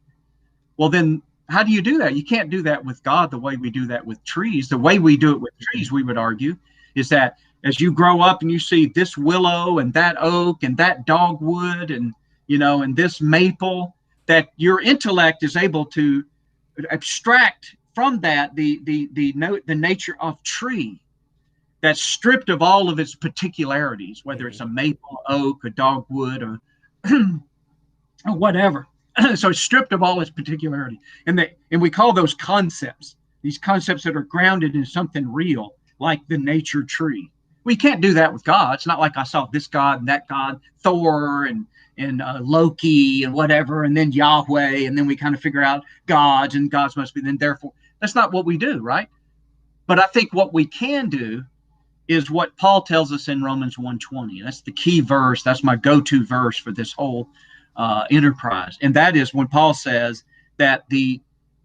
Well, then how do you do that? You can't do that with God the way we do that with trees. The way we do it with trees, we would argue, is that as you grow up and you see this willow and that oak and that dogwood and, and this maple, that your intellect is able to abstract from that the nature of tree that's stripped of all of its particularities, whether it's a maple, oak, a dogwood, or whatever. So it's stripped of all its particularity. And we call those concepts, these concepts that are grounded in something real, like the nature tree. We can't do that with God. It's not like I saw this God and that God, Thor and Loki and whatever, and then Yahweh, and then we kind of figure out gods, and gods must be then therefore. That's not what we do, right? But I think what we can do is what Paul tells us in Romans 1:20. That's the key verse. That's my go-to verse for this whole enterprise. And that is when Paul says that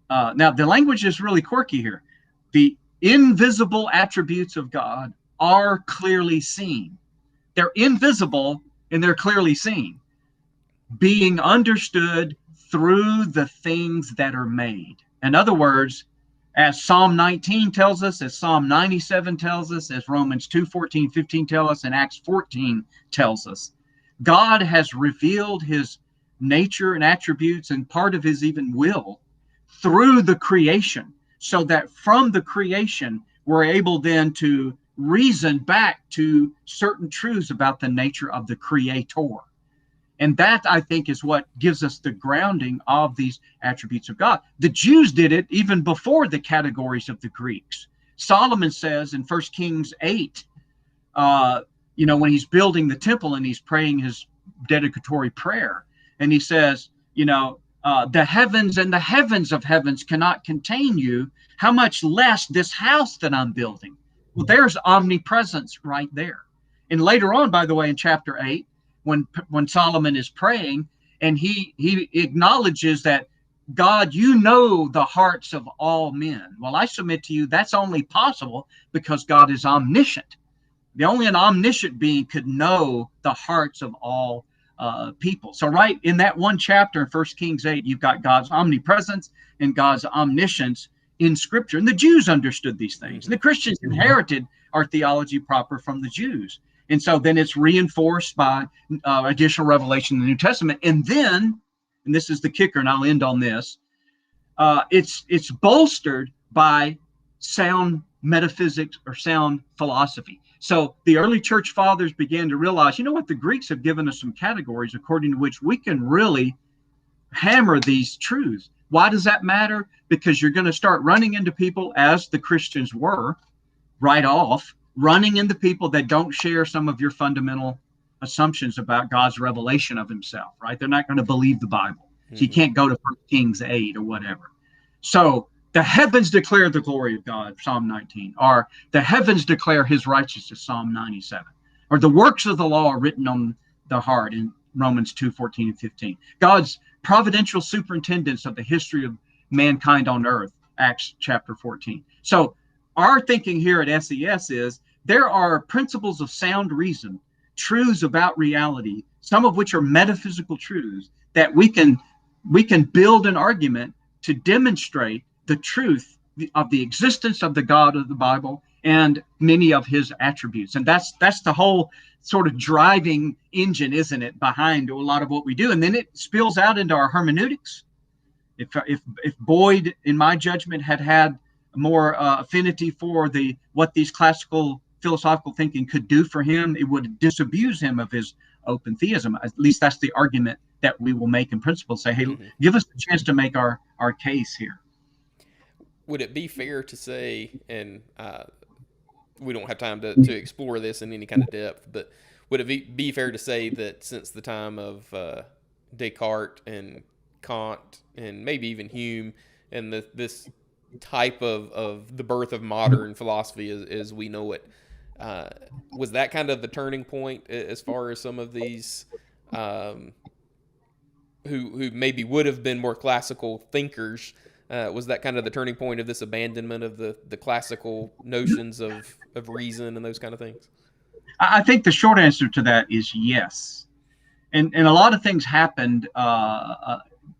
now the language is really quirky here. The invisible attributes of God are clearly seen. They're invisible and they're clearly seen, being understood through the things that are made. In other words, as Psalm 19 tells us, as Psalm 97 tells us, as Romans 2:14, 15 tell us, and Acts 14 tells us, God has revealed his nature and attributes and part of his even will through the creation, so that from the creation, we're able then to reason back to certain truths about the nature of the Creator. And that, I think, is what gives us the grounding of these attributes of God. The Jews did it even before the categories of the Greeks. Solomon says in 1 Kings 8, when he's building the temple and he's praying his dedicatory prayer, and he says, the heavens and the heavens of heavens cannot contain you. How much less this house that I'm building? Well, there's omnipresence right there. And later on, by the way, in chapter 8, when Solomon is praying and he acknowledges that God, you know the hearts of all men. Well, I submit to you that's only possible because God is omniscient. Only an omniscient being could know the hearts of all people. So right in that one chapter in 1 Kings 8, you've got God's omnipresence and God's omniscience in Scripture. And the Jews understood these things. And the Christians inherited our theology proper from the Jews. And so then it's reinforced by additional revelation in the New Testament. And then, and this is the kicker, and I'll end on this, it's bolstered by sound metaphysics or sound philosophy. So the early church fathers began to realize, the Greeks have given us some categories according to which we can really hammer these truths. Why does that matter? Because you're going to start running into people, as the Christians were right off, running into people that don't share some of your fundamental assumptions about God's revelation of himself, right? They're not going to believe the Bible. So you can't go to 1 Kings 8 or whatever. So the heavens declare the glory of God, Psalm 19, or the heavens declare his righteousness, Psalm 97, or the works of the law are written on the heart in Romans 2:14 and 15. God's providential superintendence of the history of mankind on earth, Acts chapter 14. So our thinking here at SES is there are principles of sound reason, truths about reality, some of which are metaphysical truths that we can build an argument to demonstrate the truth of the existence of the God of the Bible and many of his attributes. And that's the whole sort of driving engine, isn't it, behind a lot of what we do. And then it spills out into our hermeneutics. If Boyd, in my judgment, had more affinity for what these classical philosophical thinking could do for him, it would disabuse him of his open theism. At least that's the argument that we will make in principle. Say, hey, give us a chance to make our case here. Would it be fair to say, and we don't have time to explore this in any kind of depth, but would it be fair to say that since the time of Descartes and Kant and maybe even Hume and this type of the birth of modern philosophy as we know it, was that kind of the turning point as far as some of these who maybe would have been more classical thinkers? Was that kind of the turning point of this abandonment of the classical notions of reason and those kind of things? I think the short answer to that is yes. And a lot of things happened.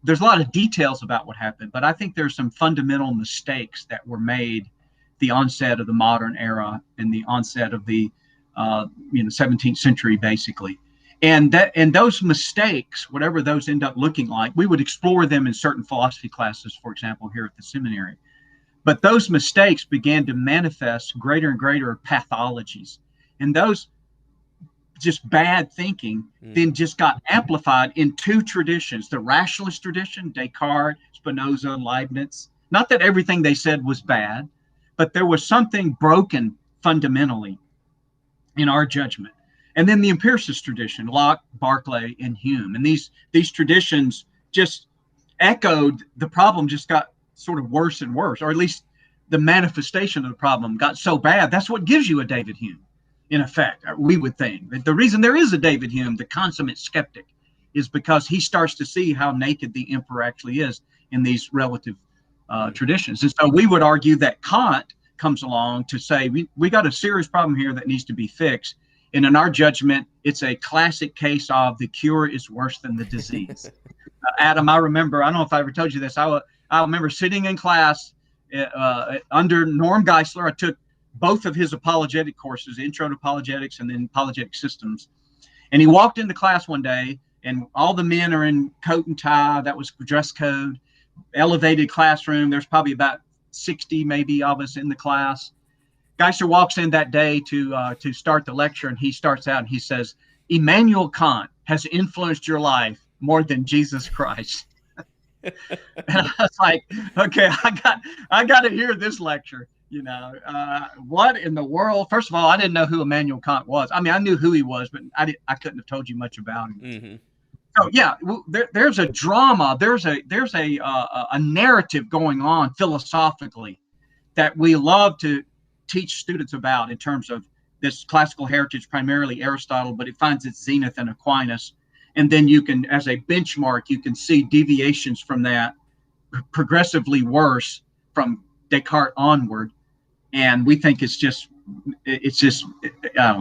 There's a lot of details about what happened, but I think there's some fundamental mistakes that were made at the onset of the modern era and the onset of the 17th century, basically. And those mistakes, whatever those end up looking like, we would explore them in certain philosophy classes, for example, here at the seminary. But those mistakes began to manifest greater and greater pathologies. And those just bad thinking then just got amplified in two traditions: the rationalist tradition, Descartes, Spinoza, Leibniz. Not that everything they said was bad, but there was something broken fundamentally in our judgment. And then the empiricist tradition, Locke, Berkeley, and Hume. And these traditions just echoed the problem, just got sort of worse and worse, or at least the manifestation of the problem got so bad. That's what gives you a David Hume, in effect, we would think. The reason there is a David Hume, the consummate skeptic, is because he starts to see how naked the emperor actually is in these relative traditions. And so we would argue that Kant comes along to say, we got a serious problem here that needs to be fixed. And in our judgment, it's a classic case of the cure is worse than the disease. Adam, I remember, I don't know if I ever told you this, I remember sitting in class under Norm Geisler. I took both of his apologetic courses, Intro to Apologetics and then Apologetic Systems. And he walked into class one day, and all the men are in coat and tie. That was dress code, elevated classroom. There's probably about 60 maybe of us in the class. Geisler walks in that day to start the lecture, and he starts out and he says, Immanuel Kant has influenced your life more than Jesus Christ. And I was like, okay, I got to hear this lecture. What in the world? First of all, I didn't know who Immanuel Kant was. I mean, I knew who he was, but I couldn't have told you much about him. Mm-hmm. So yeah, there's a drama. There's a narrative going on philosophically that we love to teach students about in terms of this classical heritage, primarily Aristotle, but it finds its zenith in Aquinas. And then you can, as a benchmark, you can see deviations from that progressively worse from Descartes onward. And we think it's just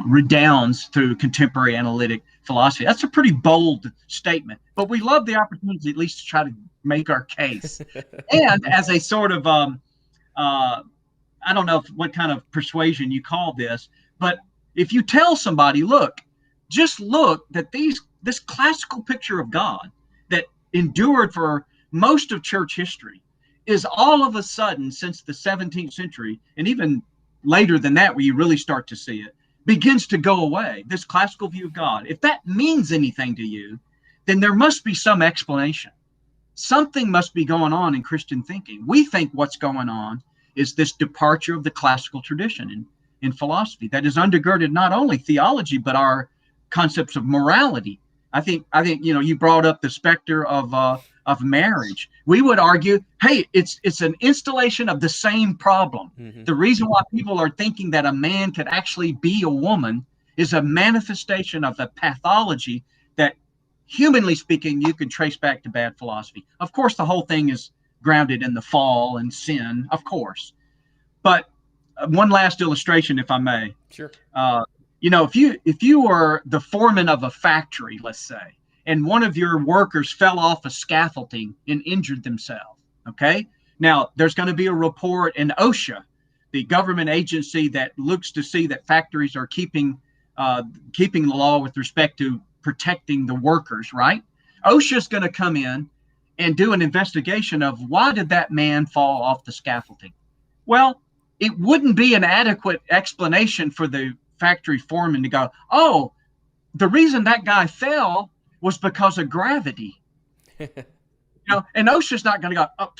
redounds through contemporary analytic philosophy. That's a pretty bold statement, but we love the opportunity at least to try to make our case. And as a sort of, I don't know what kind of persuasion you call this, but if you tell somebody, look that this classical picture of God that endured for most of church history is all of a sudden, since the 17th century, and even later than that, where you really start to see it, begins to go away, this classical view of God. If that means anything to you, then there must be some explanation. Something must be going on in Christian thinking. We think what's going on is this departure of the classical tradition in philosophy that is undergirded not only theology, but our concepts of morality. I think you brought up the specter of marriage. We would argue, hey, it's an installation of the same problem. Mm-hmm. The reason why people are thinking that a man could actually be a woman is a manifestation of the pathology that, humanly speaking, you can trace back to bad philosophy. Of course, the whole thing is grounded in the fall and sin, of course. But one last illustration, if I may. Sure. If you were the foreman of a factory, let's say, and one of your workers fell off a scaffolding and injured themselves, okay? Now, there's going to be a report in OSHA the government agency that looks to see that factories are keeping the law with respect to protecting the workers, right? OSHA's going to come in and do an investigation of why did that man fall off the scaffolding? Well, it wouldn't be an adequate explanation for the factory foreman to go, oh, the reason that guy fell was because of gravity. And OSHA's not going to go, oh,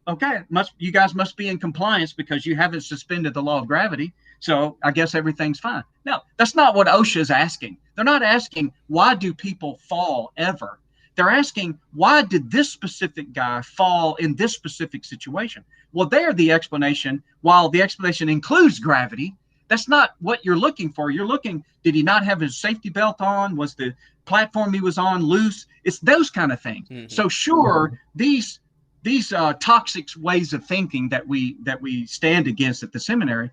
okay, you guys must be in compliance because you haven't suspended the law of gravity. So I guess everything's fine. No, that's not what OSHA is asking. They're not asking, why do people fall ever? They're asking, why did this specific guy fall in this specific situation? Well, there the explanation, while the explanation includes gravity, that's not what you're looking for. You're looking, did he not have his safety belt on? Was the platform he was on loose? It's those kind of things. Mm-hmm. So sure, these toxic ways of thinking that we stand against at the seminary,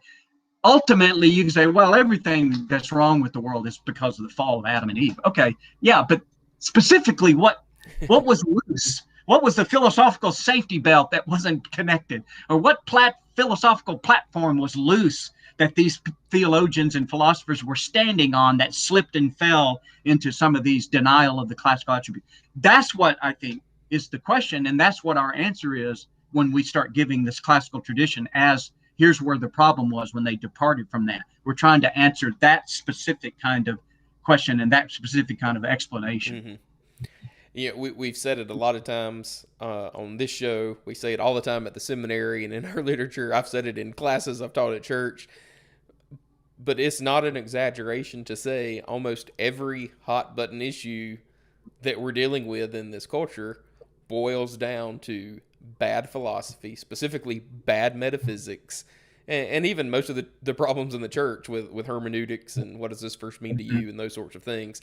ultimately you can say, well, everything that's wrong with the world is because of the fall of Adam and Eve. Okay, yeah, but specifically what was loose? What was the philosophical safety belt that wasn't connected? Or what philosophical platform was loose that these theologians and philosophers were standing on that slipped and fell into some of these denial of the classical attribute? That's what I think is the question, and that's what our answer is when we start giving this classical tradition as here's where the problem was when they departed from that. We're trying to answer that specific kind of question and that specific kind of explanation. Mm-hmm. Yeah, we've said it a lot of times on this show. We say it all the time at the seminary and in our literature. I've said it in classes I've taught at church. But it's not an exaggeration to say almost every hot button issue that we're dealing with in this culture boils down to bad philosophy, specifically bad metaphysics, and even most of the problems in the church with hermeneutics and what does this first mean to you and those sorts of things,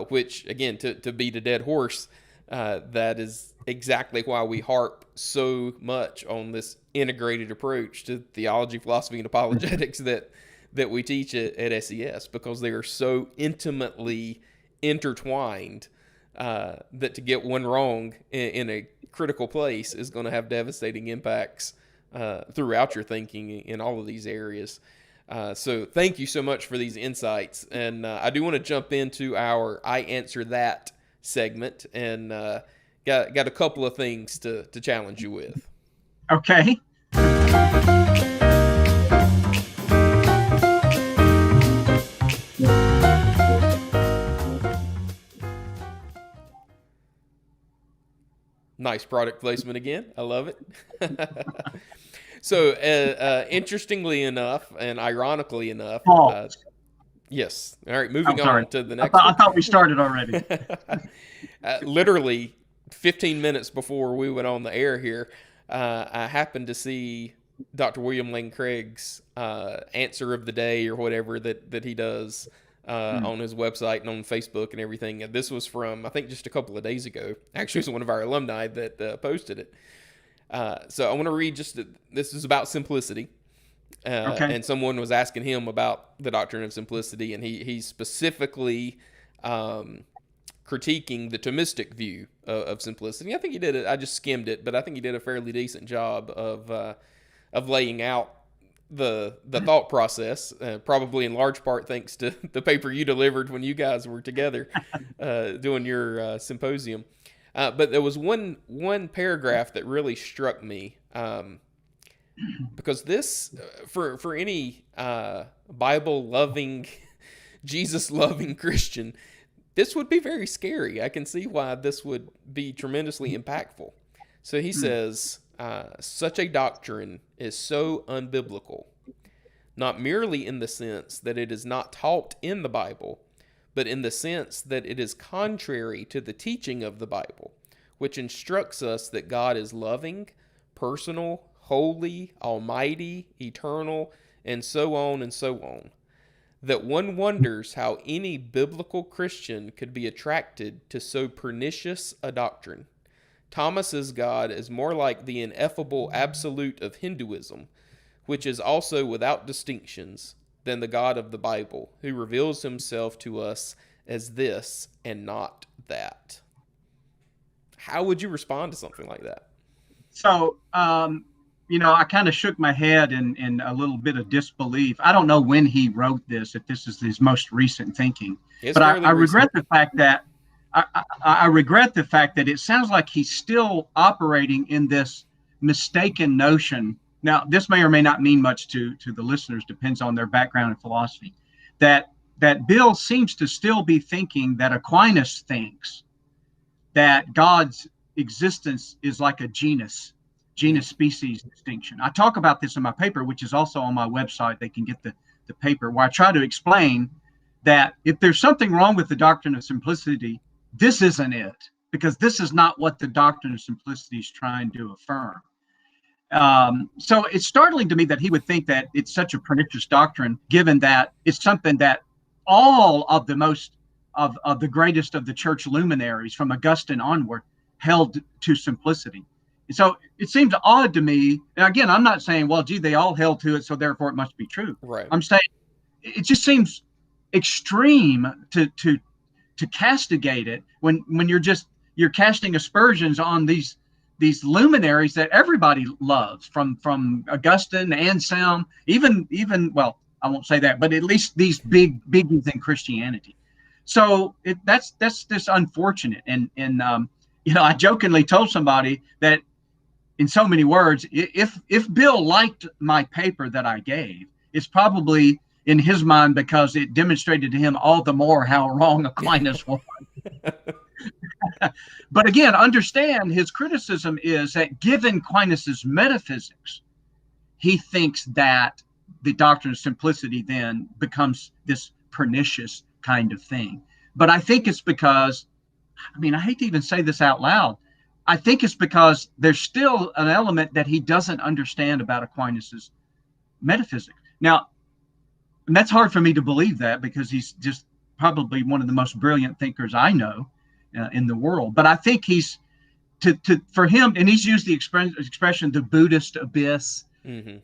which, again, to beat a dead horse, that is exactly why we harp so much on this integrated approach to theology, philosophy, and apologetics that we teach at SES, because they are so intimately intertwined that to get one wrong in a critical place is going to have devastating impacts throughout your thinking in all of these areas. So thank you so much for these insights. And I do want to jump into our I Answer That segment, and got a couple of things to challenge you with. Okay. Nice product placement again. I love it. So, interestingly enough, and ironically enough, yes. All right, moving on to the next. I thought we started already. Literally 15 minutes before we went on the air here, I happened to see Dr. William Lane Craig's answer of the day or whatever that he does on his website and on Facebook and everything. And this was from, I think, just a couple of days ago. Actually, it was one of our alumni that posted it. So I want to read this is about simplicity. Okay. And someone was asking him about the doctrine of simplicity, and he's specifically critiquing the Thomistic view of simplicity. I think he did it. I just skimmed it, but I think he did a fairly decent job of laying out the thought process, probably in large part thanks to the paper you delivered when you guys were together doing your symposium. But there was one paragraph that really struck me, because this, for any Bible-loving, Jesus-loving Christian, this would be very scary. I can see why this would be tremendously impactful. So he says, such a doctrine is so unbiblical, not merely in the sense that it is not taught in the Bible, but in the sense that it is contrary to the teaching of the Bible, which instructs us that God is loving, personal, holy, almighty, eternal, and so on and so on, that one wonders how any biblical Christian could be attracted to so pernicious a doctrine. Thomas's God is more like the ineffable absolute of Hinduism, which is also without distinctions, than the God of the Bible, who reveals himself to us as this and not that. How would you respond to something like that? So, I kind of shook my head in a little bit of disbelief. I don't know when he wrote this, if this is his most recent thinking, It's but fairly I recent. regret the fact that I regret the fact that it sounds like he's still operating in this mistaken notion. Now, this may or may not mean much to the listeners, depends on their background in philosophy, that Bill seems to still be thinking that Aquinas thinks that God's existence is like a genus species distinction. I talk about this in my paper, which is also on my website. They can get the paper, where I try to explain that if there's something wrong with the doctrine of simplicity, this isn't it, because this is not what the doctrine of simplicity is trying to affirm. So it's startling to me that he would think that it's such a pernicious doctrine, given that it's something that all of the most of the greatest of the church luminaries from Augustine onward held to simplicity. And so it seems odd to me. And again, I'm not saying, well, gee, they all held to it, so therefore it must be true. Right. I'm saying it just seems extreme to castigate it when you're casting aspersions on these luminaries that everybody loves, from Augustine, Anselm, even well, I won't say that, but at least these biggies in Christianity. So that's just unfortunate. And I jokingly told somebody that, in so many words, if Bill liked my paper that I gave, it's probably in his mind because it demonstrated to him all the more how wrong Aquinas was. But again, understand his criticism is that given Aquinas's metaphysics, he thinks that the doctrine of simplicity then becomes this pernicious kind of thing. But I think it's because, I hate to even say this out loud, I think it's because there's still an element that he doesn't understand about Aquinas's metaphysics. Now, and that's hard for me to believe that, because he's just probably one of the most brilliant thinkers I know in the world. But I think he's for him, and he's used the expression the Buddhist abyss, and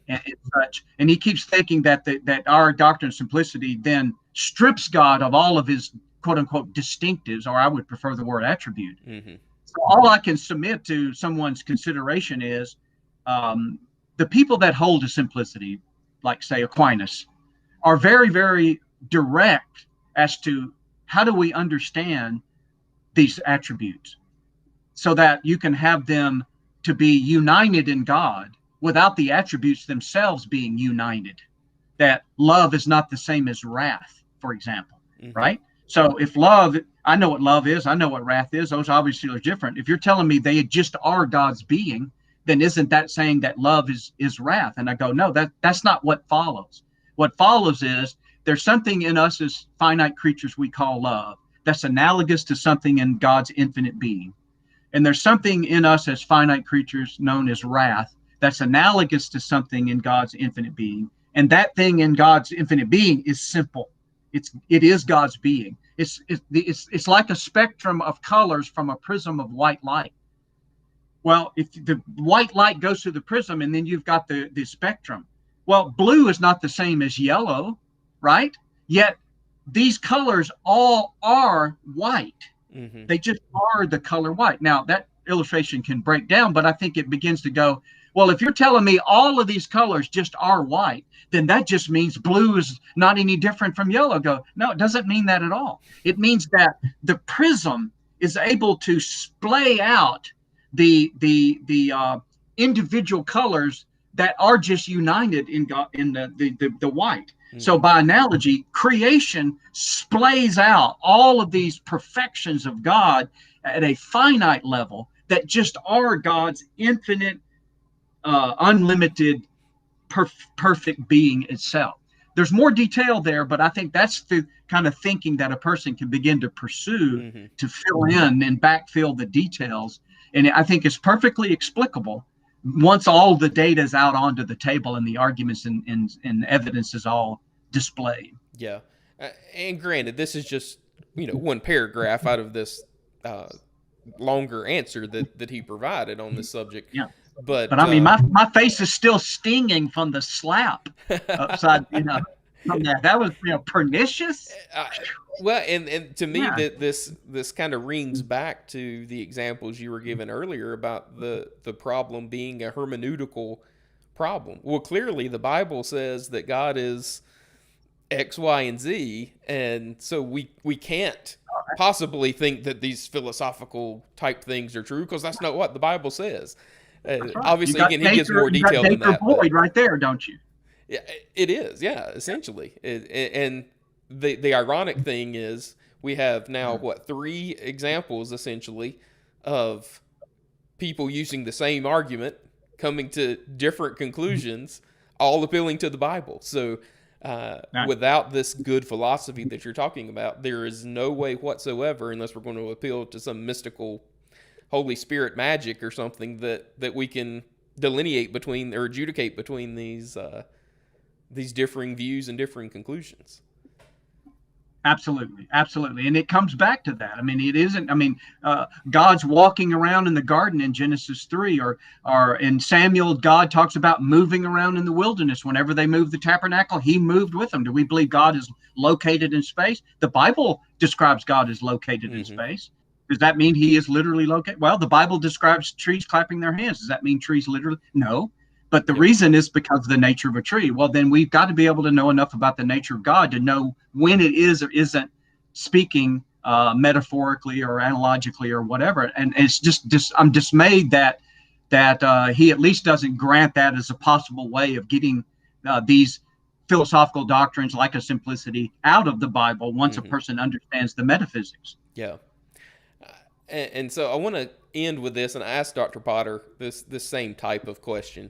such, and he keeps thinking that our doctrine of simplicity then strips God of all of his quote unquote distinctives, or I would prefer the word attribute. So all I can submit to someone's consideration is the people that hold to simplicity, like say Aquinas, are very, very direct as to how do we understand these attributes so that you can have them to be united in God without the attributes themselves being united. That love is not the same as wrath, for example, right? So if love, I know what love is, I know what wrath is, those obviously are different. If you're telling me they just are God's being, then isn't that saying that love is wrath? And I go, no, that's not what follows. What follows is there's something in us as finite creatures we call love that's analogous to something in God's infinite being. And there's something in us as finite creatures known as wrath that's analogous to something in God's infinite being. And that thing in God's infinite being is simple. It is God's being. It's like a spectrum of colors from a prism of white light. Well, if the white light goes through the prism and then you've got the spectrum. Well, blue is not the same as yellow, right? Yet these colors all are white. They just are the color white. Now, that illustration can break down, but I think it begins to go, well, if you're telling me all of these colors just are white, then that just means blue is not any different from yellow. Go, no, it doesn't mean that at all. It means that the prism is able to splay out the individual colors that are just united in the white. So by analogy, creation splays out all of these perfections of God at a finite level that just are God's infinite, unlimited, perfect being itself. There's more detail there, but I think that's the kind of thinking that a person can begin to pursue to fill in and backfill the details. And I think it's perfectly explicable once all the data is out onto the table and the arguments and evidence is all displayed. Yeah. And granted, this is just, one paragraph out of this longer answer that he provided on this subject. Yeah. But I mean, my face is still stinging from the slap upside, from that. That was, pernicious. Well, and to me, that this kind of rings back to the examples you were given earlier about the problem being a hermeneutical problem? Well, clearly the Bible says that God is X, Y, and Z, and so we can't possibly think that these philosophical type things are true, because that's not what the Bible says. That's right. Obviously, again, he gives more You got detail than Baker that. Boyd right there, don't you? Yeah, it is. Yeah, essentially. And the ironic thing is we have now, what, 3 examples essentially of people using the same argument, coming to different conclusions, all appealing to the Bible. So without this good philosophy that you're talking about, there is no way whatsoever, unless we're going to appeal to some mystical Holy Spirit magic or something, that we can delineate between or adjudicate between these differing views and differing conclusions. Absolutely. And it comes back to that. I mean, it isn't, God's walking around in the garden in Genesis 3, or in Samuel, God talks about moving around in the wilderness. Whenever they moved the tabernacle, he moved with them. Do we believe God is located in space? The Bible describes God as located in space. Does that mean he is literally located? Well, the Bible describes trees clapping their hands. Does that mean trees literally? No. But the reason is because of the nature of a tree. Well, then we've got to be able to know enough about the nature of God to know when it is or isn't speaking metaphorically or analogically or whatever. And it's just I'm dismayed that he at least doesn't grant that as a possible way of getting these philosophical doctrines like a simplicity out of the Bible once a person understands the metaphysics. Yeah. And so I want to end with this, and I asked Dr. Potter this same type of question.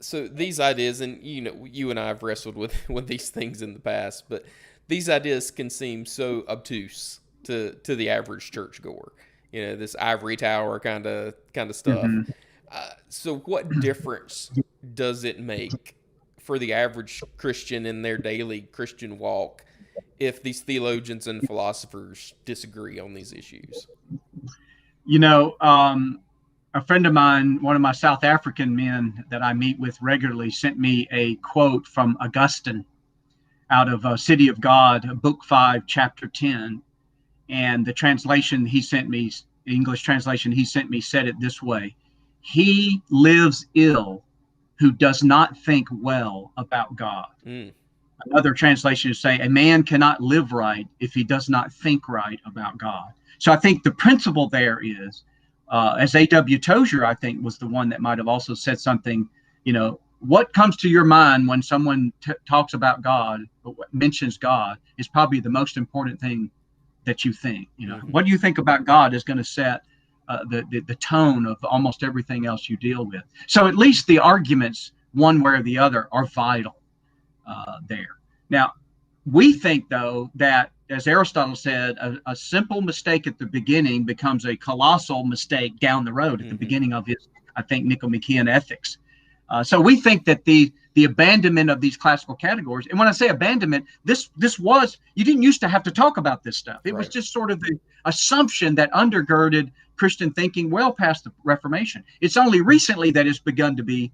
So these ideas, and you and I have wrestled with these things in the past, but these ideas can seem so obtuse to the average churchgoer. This ivory tower kind of stuff. So what difference does it make for the average Christian in their daily Christian walk if these theologians and philosophers disagree on these issues? A friend of mine, one of my South African men that I meet with regularly, sent me a quote from Augustine out of City of God, Book 5, Chapter 10. And the translation he sent me, the English translation he sent me, said it this way: "He lives ill who does not think well about God." Another translation is saying, "A man cannot live right if he does not think right about God." So I think the principle there is, as A.W. Tozier, I think, was the one that might have also said something, what comes to your mind when someone talks about God, mentions God, is probably the most important thing that you think. What do you think about God is going to set the tone of almost everything else you deal with. So at least the arguments, one way or the other, are vital there. Now, we think, though, that, as Aristotle said, a simple mistake at the beginning becomes a colossal mistake down the road at the beginning of his, I think, Nicomachean Ethics. So we think that the abandonment of these classical categories, and when I say abandonment, this was, you didn't used to have to talk about this stuff. It was just sort of the assumption that undergirded Christian thinking well past the Reformation. It's only recently that it's begun to be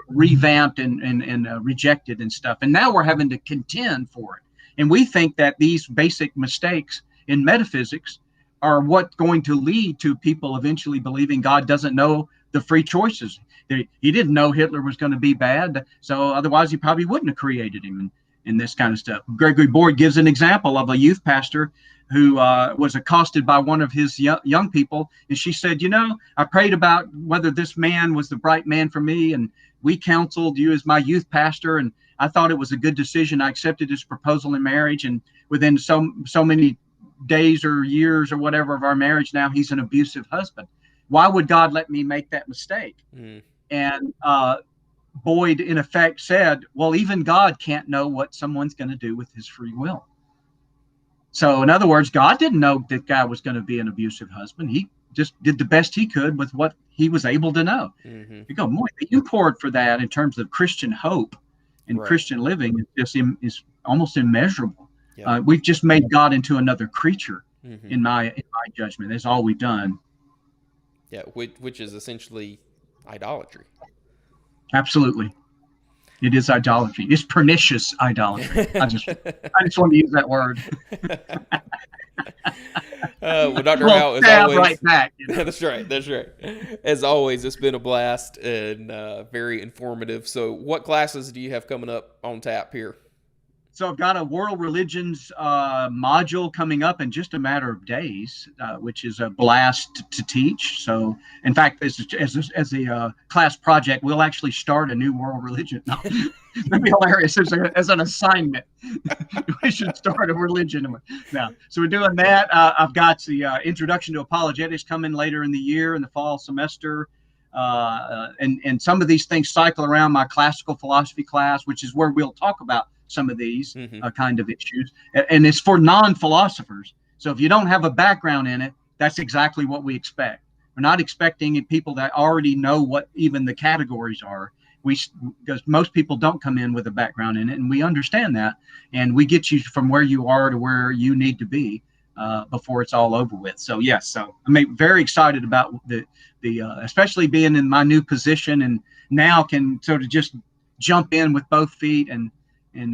revamped and rejected and stuff. And now we're having to contend for it. And we think that these basic mistakes in metaphysics are what's going to lead to people eventually believing God doesn't know the free choices. He didn't know Hitler was going to be bad, so otherwise he probably wouldn't have created him in this kind of stuff. Gregory Boyd gives an example of a youth pastor who was accosted by one of his young people, and she said, I prayed about whether this man was the right man for me, and we counseled you as my youth pastor, and I thought it was a good decision. I accepted his proposal in marriage, and within so many days or years or whatever of our marriage, now he's an abusive husband. Why would God let me make that mistake? And Boyd, in effect, said, well, even God can't know what someone's going to do with his free will. So, in other words, God didn't know that guy was going to be an abusive husband. He just did the best he could with what he was able to know. You go, boy, the import for that in terms of Christian hope and Christian living is almost immeasurable. We've just made God into another creature, in my judgment. That's all we've done. Yeah, which is essentially idolatry. Absolutely. It is idolatry. It's pernicious idolatry. I just want to use that word. Well, Dr. Well, Howe, as stab always, right back. You know? that's right. That's right. As always, it's been a blast and very informative. So, what classes do you have coming up on tap here? So I've got a world religions module coming up in just a matter of days, which is a blast to teach. So, in fact, as a class project, we'll actually start a new world religion. No, that'd be hilarious as an assignment. We should start a religion. Now, so we're doing that. I've got the introduction to apologetics coming later in the year in the fall semester. And some of these things cycle around my classical philosophy class, which is where we'll talk about some of these kind of issues. And it's for non-philosophers. So if you don't have a background in it, that's exactly what we expect. We're not expecting people that already know what even the categories are. Because most people don't come in with a background in it, and we understand that. And we get you from where you are to where you need to be before it's all over with. So yes, so I'm very excited about the especially being in my new position, and now can sort of just jump in with both feet and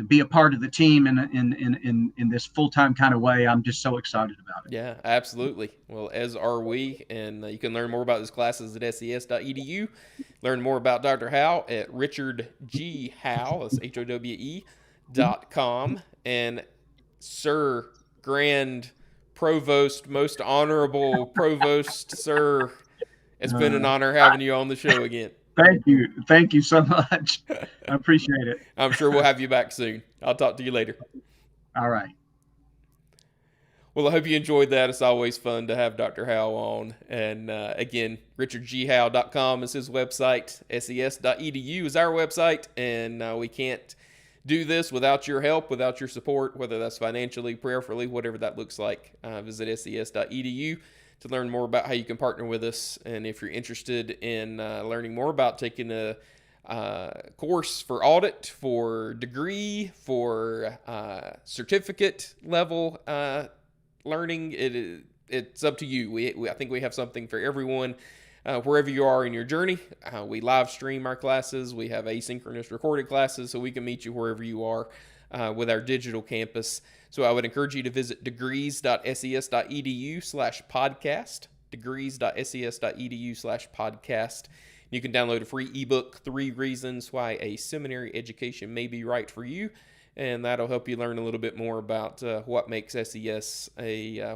be a part of the team in this full-time kind of way. I'm just so excited about it. Yeah, absolutely. Well, as are we. And you can learn more about these classes at ses.edu. Learn more about Dr. Howe at richardghowe, that's HOWE.com. And Sir Grand Provost, most honorable Provost, Sir, it's been an honor having you on the show again. Thank you. Thank you so much. I appreciate it. I'm sure we'll have you back soon. I'll talk to you later. All right. Well, I hope you enjoyed that. It's always fun to have Dr. Howe on. And again, richardghowe.com is his website. SES.edu is our website. And we can't do this without your help, without your support, whether that's financially, prayerfully, whatever that looks like. Visit ses.edu to learn more about how you can partner with us. And if you're interested in learning more about taking a course for audit, for degree, for certificate level learning, it's up to you. I think we have something for everyone. Wherever you are in your journey, we live stream our classes. We have asynchronous recorded classes, so we can meet you wherever you are with our digital campus. So I would encourage you to visit degrees.ses.edu/podcast, degrees.ses.edu/podcast. You can download a free ebook, 3 Reasons Why a Seminary Education May Be Right for You, and that'll help you learn a little bit more about what makes SES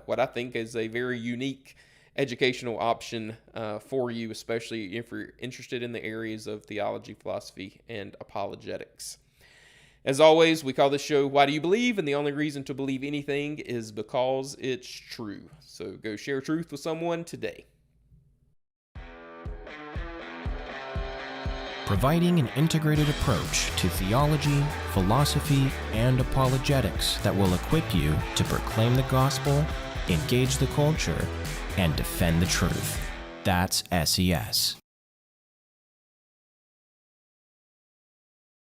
what I think is a very unique educational option for you, especially if you're interested in the areas of theology, philosophy, and apologetics. As always, we call this show Why Do You Believe? And the only reason to believe anything is because it's true. So go share truth with someone today. Providing an integrated approach to theology, philosophy, and apologetics that will equip you to proclaim the gospel, engage the culture, and defend the truth. That's SES.